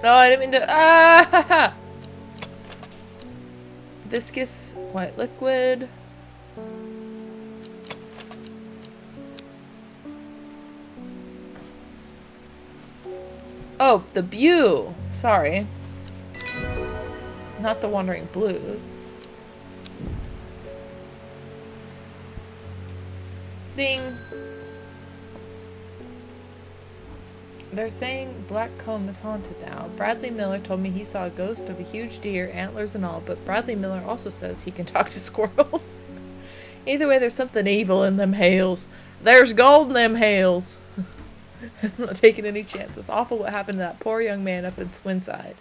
No, I didn't mean to. Ah! Viscous white liquid. Oh, the Bew. Sorry. Not the Wandering Blue. Ding. They're saying Blackcomb is haunted now. Bradley Miller told me he saw a ghost of a huge deer, antlers and all, but Bradley Miller also says he can talk to squirrels. Either way, there's something evil in them Hales. There's gold in them Hales. I'm not taking any chances. It's awful what happened to that poor young man up in Swinside.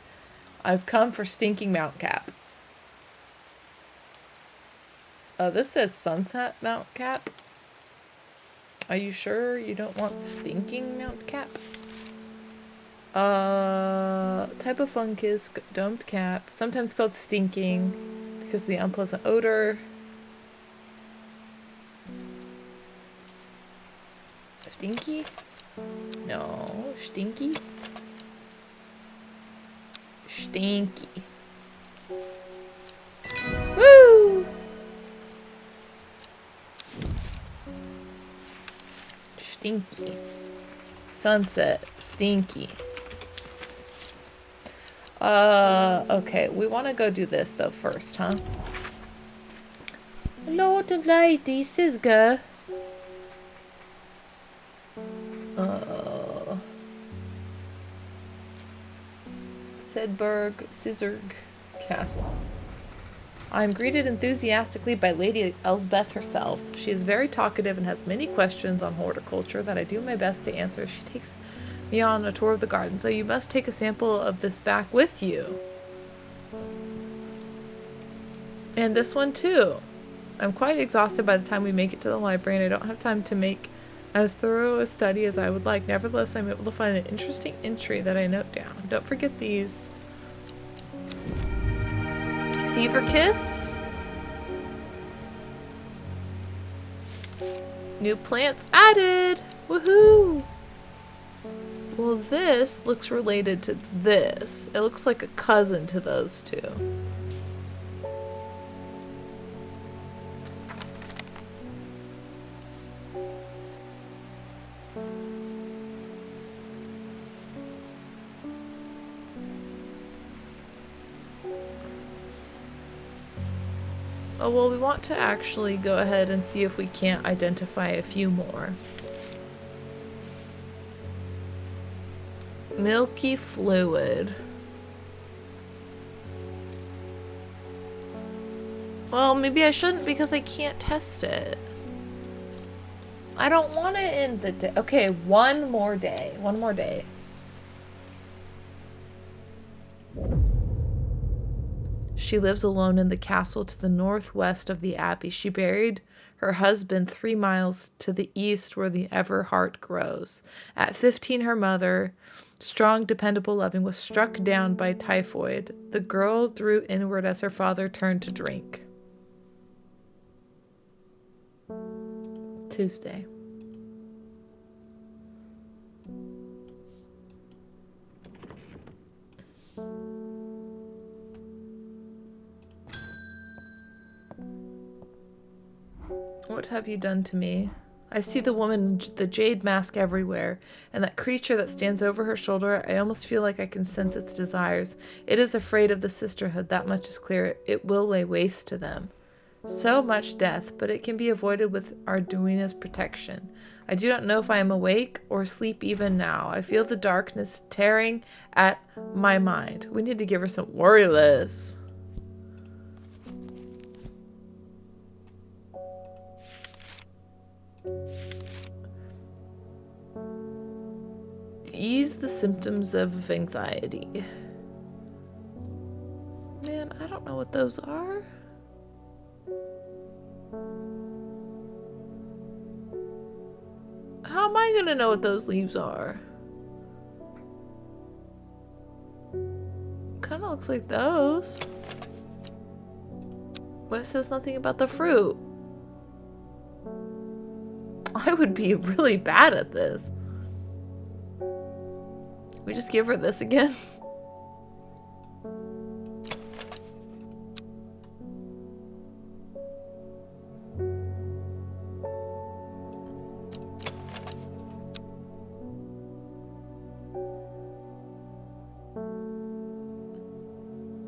I've come for stinking Mount Cap. This says Sunset Mount Cap. Are you sure you don't want stinking Mount Cap? Type of fungus, domed cap, sometimes called stinking because of the unpleasant odor. Stinky? No, stinky. Stinky. Woo! stinky. Sunset, stinky. Okay, we want to go do this though first, huh? Lord and Lady Sizga. Sizerg Castle. I am greeted enthusiastically by Lady Elsbeth herself. She is very talkative and has many questions on horticulture that I do my best to answer. She takes me on a tour of the garden, so you must take a sample of this back with you. And this one too. I'm quite exhausted by the time we make it to the library, and I don't have time to make as thorough a study as I would like. Nevertheless, I'm able to find an interesting entry that I note down. Don't forget these. Fever Kiss. New plants added. Woohoo! Well, this looks related to this. It looks like a cousin to those two. Oh, well, we want to actually go ahead and see if we can't identify a few more. Milky fluid. Well, maybe I shouldn't because I can't test it. I don't want to end the day. Okay, one more day. One more day. She lives alone in the castle to the northwest of the abbey. She buried her husband 3 miles to the east where the Everhart grows. At 15, her mother, strong, dependable, loving, was struck down by typhoid. The girl drew inward as her father turned to drink. Tuesday. What have you done to me? I see the woman, the jade mask everywhere, and that creature that stands over her shoulder. I almost feel like I can sense its desires. It is afraid of the sisterhood, that much is clear. It will lay waste to them. So much death, but it can be avoided with Arduina's protection. I do not know if I am awake or asleep even now. I feel the darkness tearing at my mind. We need to give her some worryless. Ease the symptoms of anxiety. Man, I don't know what those are. How am I gonna know what those leaves are? Kind of looks like those. But it says nothing about the fruit. I would be really bad at this. We just give her this again.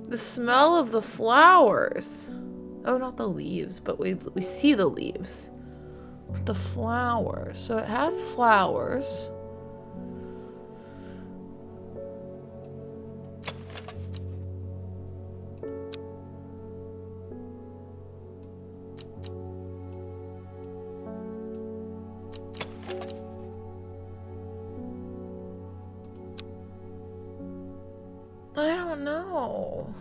The smell of the flowers. Oh, not the leaves, but we see the leaves. But the flowers. So it has flowers. I don't know.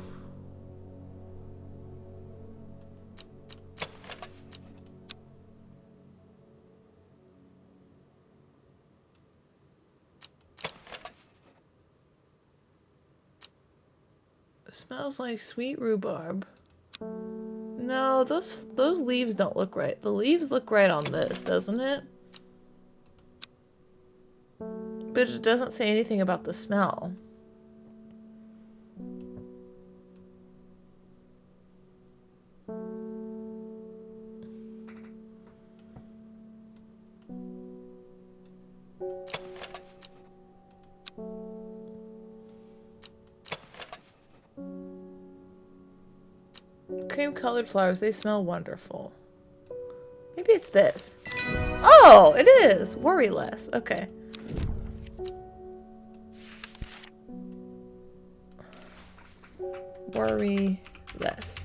It smells like sweet rhubarb. No, those leaves don't look right. The leaves look right on this, doesn't it? But it doesn't say anything about the smell. cream-colored flowers. They smell wonderful. Maybe it's this. Oh, it is. Worry less. Okay. Worry less.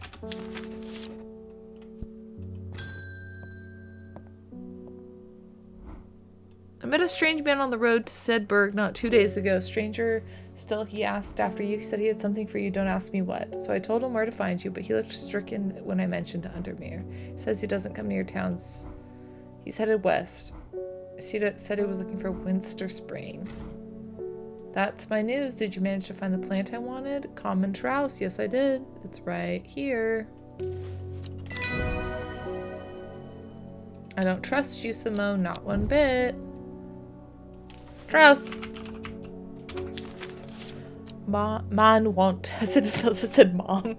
I met a strange man on the road to Sedberg not 2 days ago. Stranger still, he asked after you. He said he had something for you. Don't ask me what. So I told him where to find you, but he looked stricken when I mentioned Undermere. He says he doesn't come near towns. He's headed west. He said he was looking for Winster Spring. That's my news. Did you manage to find the plant I wanted? Common Trouse. Yes, I did. It's right here. I don't trust you, Simone. Not one bit. Trouse. Man want. I said mom.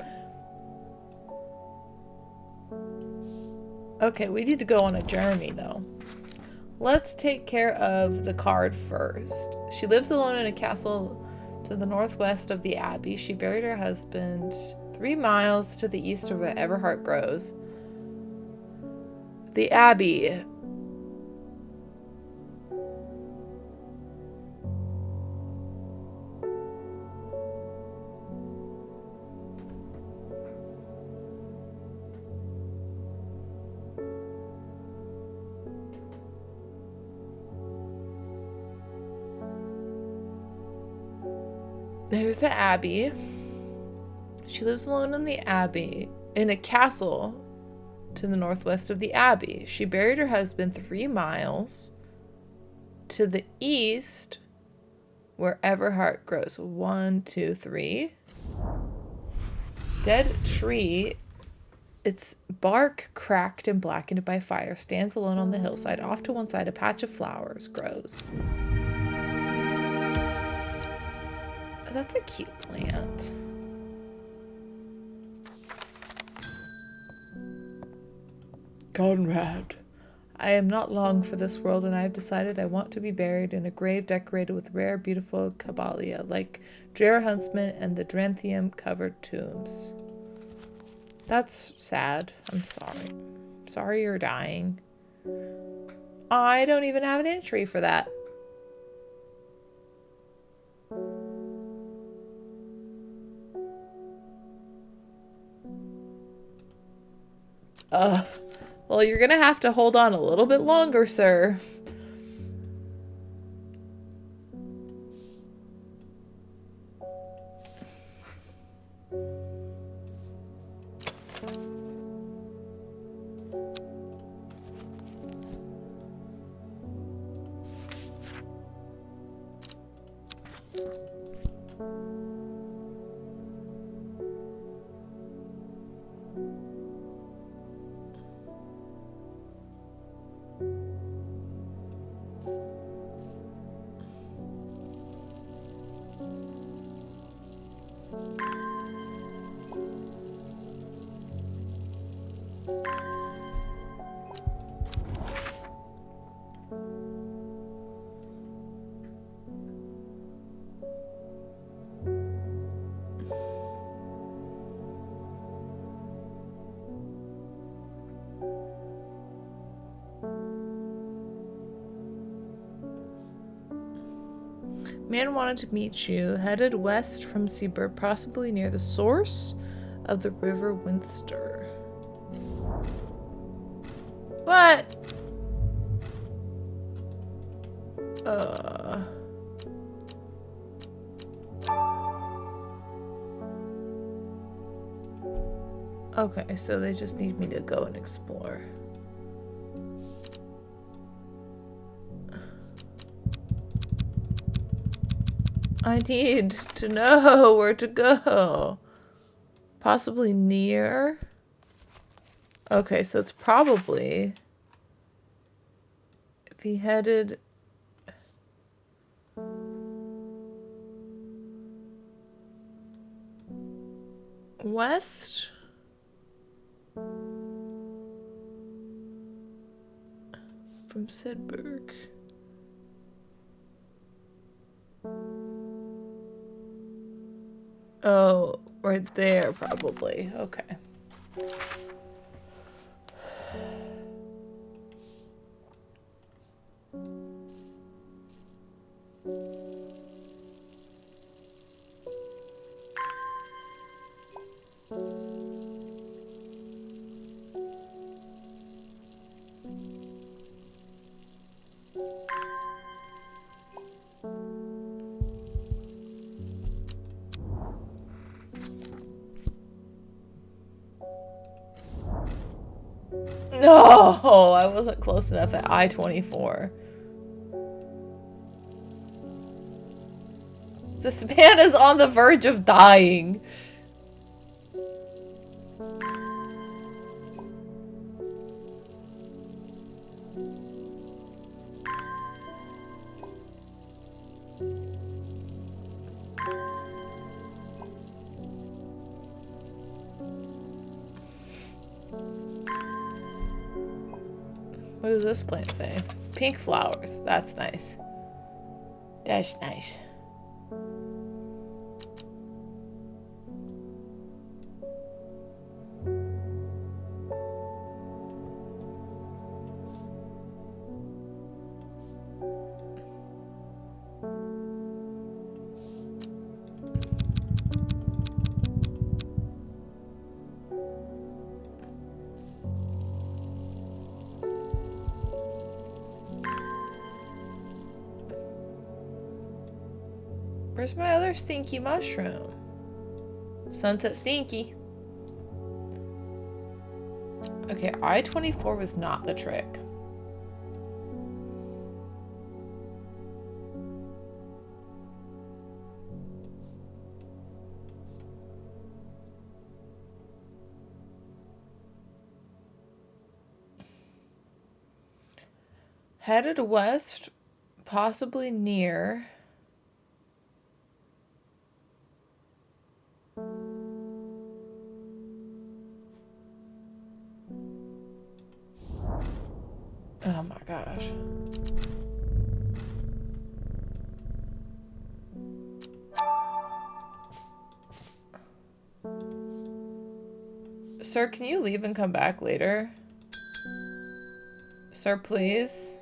Okay, we need to go on a journey, though. Let's take care of the card first. She lives alone in a castle to the northwest of the Abbey. She buried her husband 3 miles to the east of where Everhart grows. The Abbey. There's the Abbey. She lives alone in the Abbey, in a castle to the northwest of the Abbey. She buried her husband 3 miles to the east where Everhart grows. 1, 2, 3. Dead tree. Its bark, cracked and blackened by fire, stands alone on the hillside. Off to one side, a patch of flowers grows. That's a cute plant. Conrad, I am not long for this world, and I have decided I want to be buried in a grave decorated with rare, beautiful caballia, like Dreher Huntsman and the Dranthium-covered tombs. That's sad. I'm sorry. Sorry you're dying. I don't even have an entry for that. Well, you're gonna have to hold on a little bit longer, sir. Man wanted to meet you, headed west from Seaburg, possibly near the source of the River Winster. What? Okay, so they just need me to go and explore. I need to know where to go. Possibly near. Okay, so it's probably if he headed west from Sedberg. Oh, right there, probably. Okay. No, I wasn't close enough at I-24. This man is on the verge of dying. What does this plant say? Pink flowers. That's nice. That's nice. Where's my other stinky mushroom? Sunset Stinky. Okay, I-24 was not the trick. Headed west, possibly near... Oh my gosh. Sir, can you leave and come back later? Sir, please.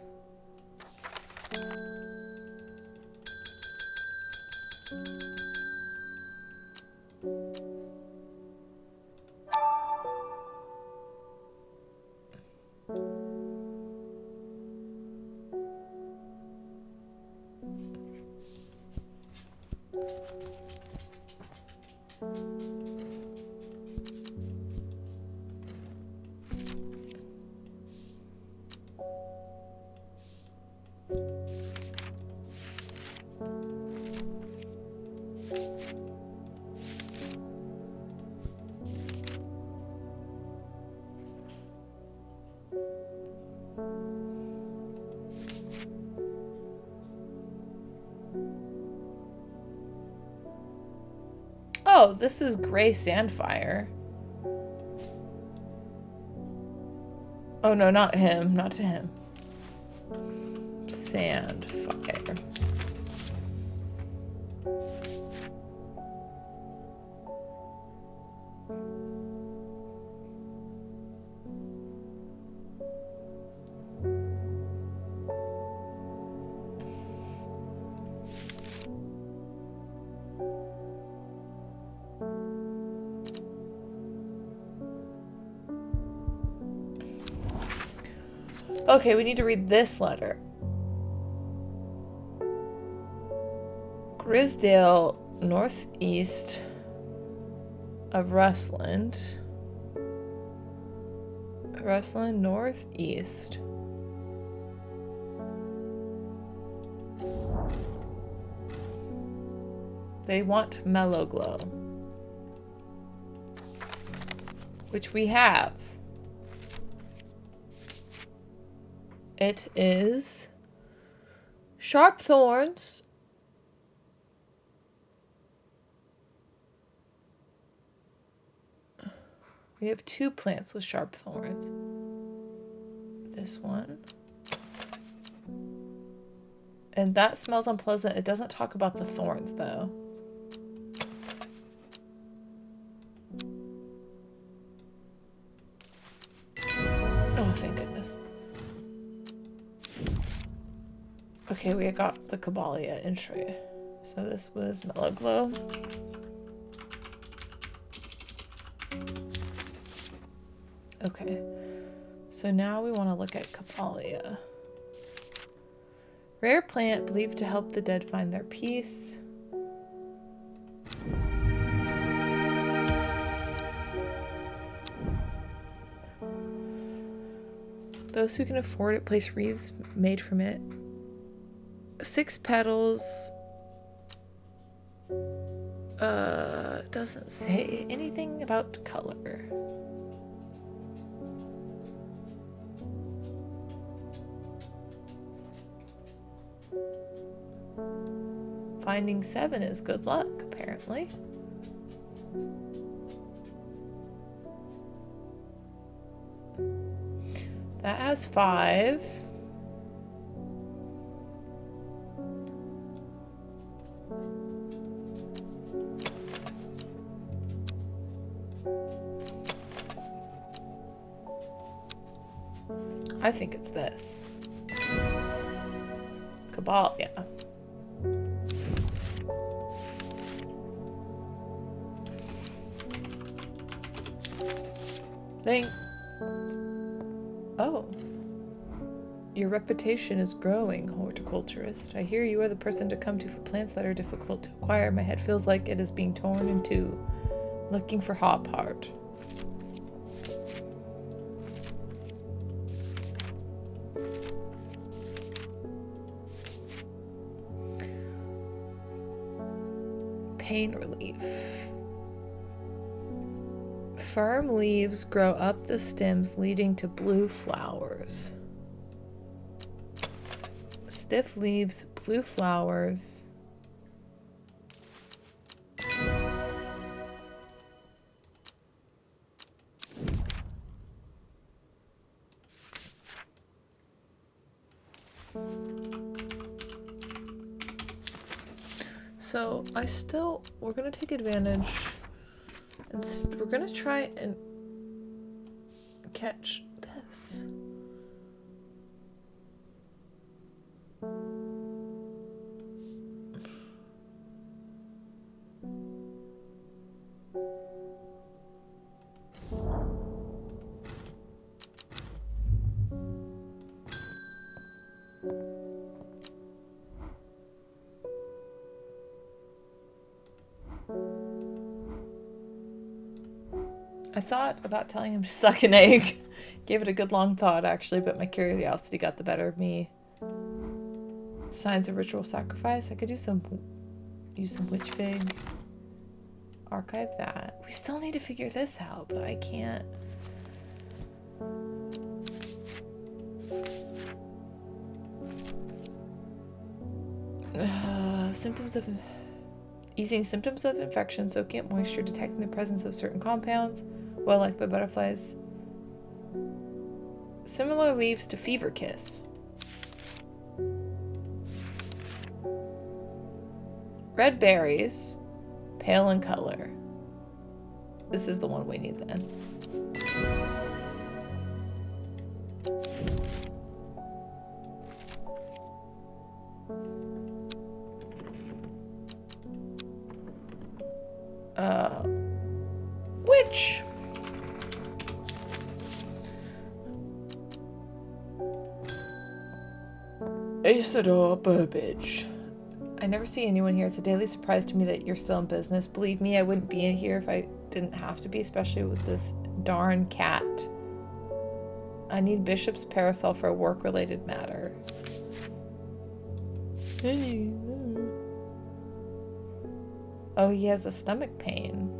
Oh, this is gray sandfire. Oh no, not him. Not to him. Sandfire. Okay, we need to read this letter. Grisdale, northeast of Rustland. Rustland, northeast. They want Mellow Glow, which we have. It is sharp thorns, we have 2 plants with sharp thorns. This one. And that smells unpleasant. It doesn't talk about the thorns though. Oh, thank goodness. Okay, we got the Caballia entry. So this was Mellow Glow. Okay. So now we want to look at Caballia. Rare plant believed to help the dead find their peace. Those who can afford it place wreaths made from it. 6 petals. Doesn't say anything about color. Finding 7 is good luck, apparently. That has 5. I think it's this. Cabal, yeah. Oh. Your reputation is growing, horticulturist. I hear you are the person to come to for plants that are difficult to acquire. My head feels like it is being torn in two. Looking for hop heart. Pain relief. Firm leaves grow up the stems, leading to blue flowers. Stiff leaves, blue flowers. So we're gonna take advantage. We're gonna try and catch this. I thought about telling him to suck an egg. Gave it a good long thought, actually, but my curiosity got the better of me. Signs of ritual sacrifice. I could use some witch fig. Archive that. We still need to figure this out, but I can't. Symptoms of easing symptoms of infection, soaking up moisture, detecting the presence of certain compounds, well liked by butterflies. Similar leaves to fever kiss. Red berries, pale in color. This is the one we need then. Witch. Isidore Burbage. I never see anyone here. It's a daily surprise to me that you're still in business. Believe me, I wouldn't be in here if I didn't have to be, especially with this darn cat. I need Bishop's parasol for a work-related matter. Oh, he has a stomach pain.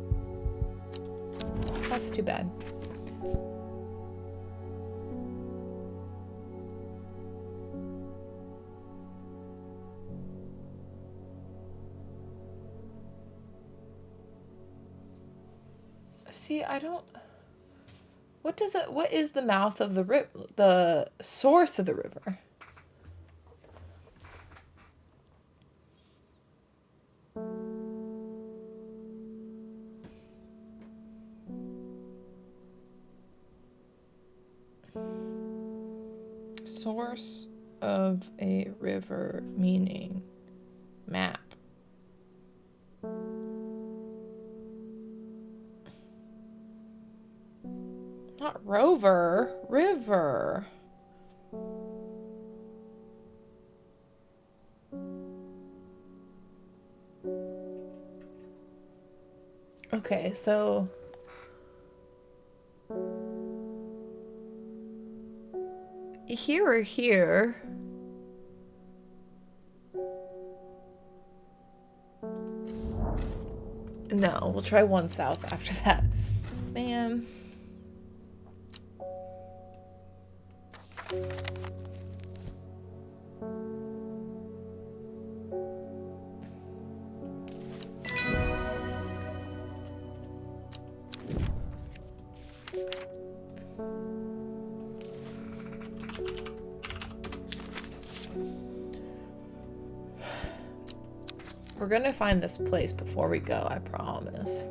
That's too bad. See, I don't... What is the mouth of the the source of the river? Source of a river, meaning map. Not rover, river. Okay, so here or here. No, we'll try one south after that. Man. We're gonna find this place before we go, I promise.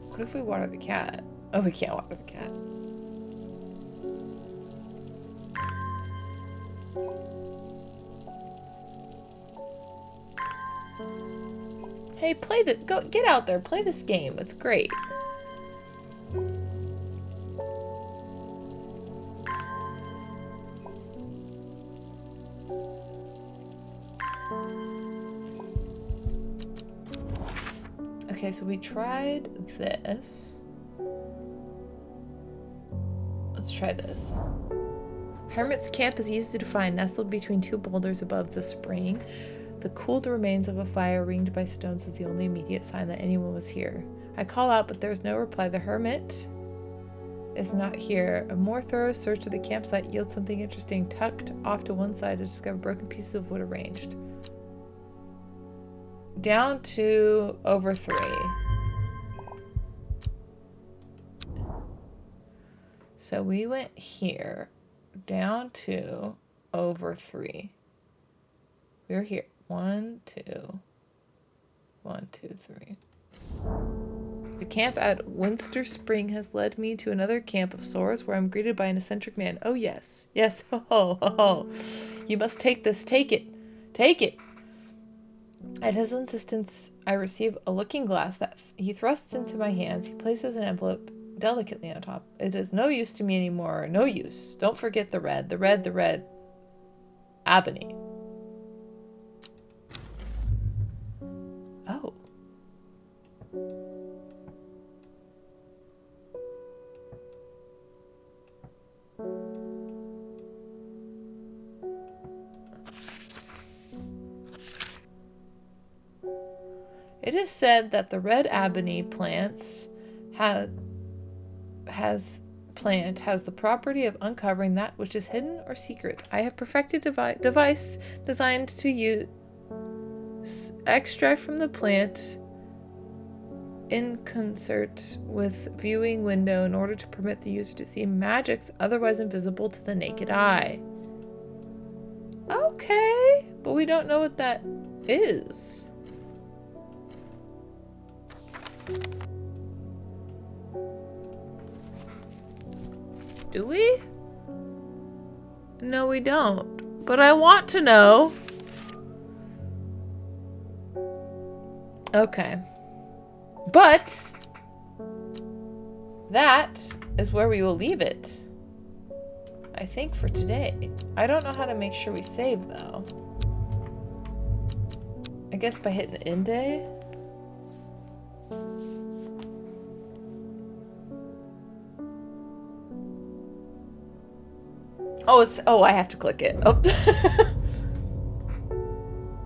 What if we water the cat? Oh, we can't water the cat. Hey, play the go get out there, play this game. It's great. Okay, so we tried this. Let's try this. Hermit's camp is easy to find, nestled between two boulders above the spring. The cooled remains of a fire ringed by stones is the only immediate sign that anyone was here. I call out, but there is no reply. The hermit is not here. A more thorough search of the campsite yields something interesting. Tucked off to one side to discover broken pieces of wood arranged. Down to over 3. So we went here. Down to over 3. We're here. 1, 2. 1, 2, 3. The camp at Winster Spring has led me to another camp of sorts where I'm greeted by an eccentric man. Oh, yes. Yes. Ho, ho, ho, ho. You must take this. Take it. Take it. At his insistence, I receive a looking glass that he thrusts into my hands. He places an envelope delicately on top. It is no use to me anymore. No use. Don't forget the red. The red. The red. Ebony. Oh. It is said that the red ebony plants has the property of uncovering that which is hidden or secret. I have perfected a device designed to use extract from the plant in concert with viewing window in order to permit the user to see magics otherwise invisible to the naked eye. Okay, but we don't know what that is. Do we? No, we don't. But I want to know. Okay. But that is where we will leave it. I think for today. I don't know how to make sure we save though. I guess by hitting end day. Oh, I have to click it. Oh.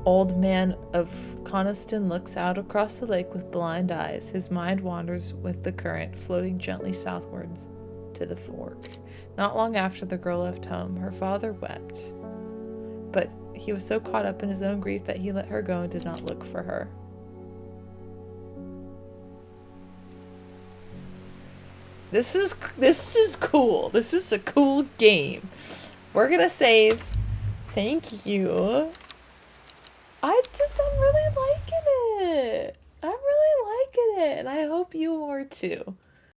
Old man of Coniston looks out across the lake with blind eyes. His mind wanders with the current, floating gently southwards to the fork. Not long after the girl left home, her father wept. But he was so caught up in his own grief that he let her go and did not look for her. This is cool. This is a cool game. We're gonna save. Thank you. I'm really liking it. I'm really liking it, and I hope you are too.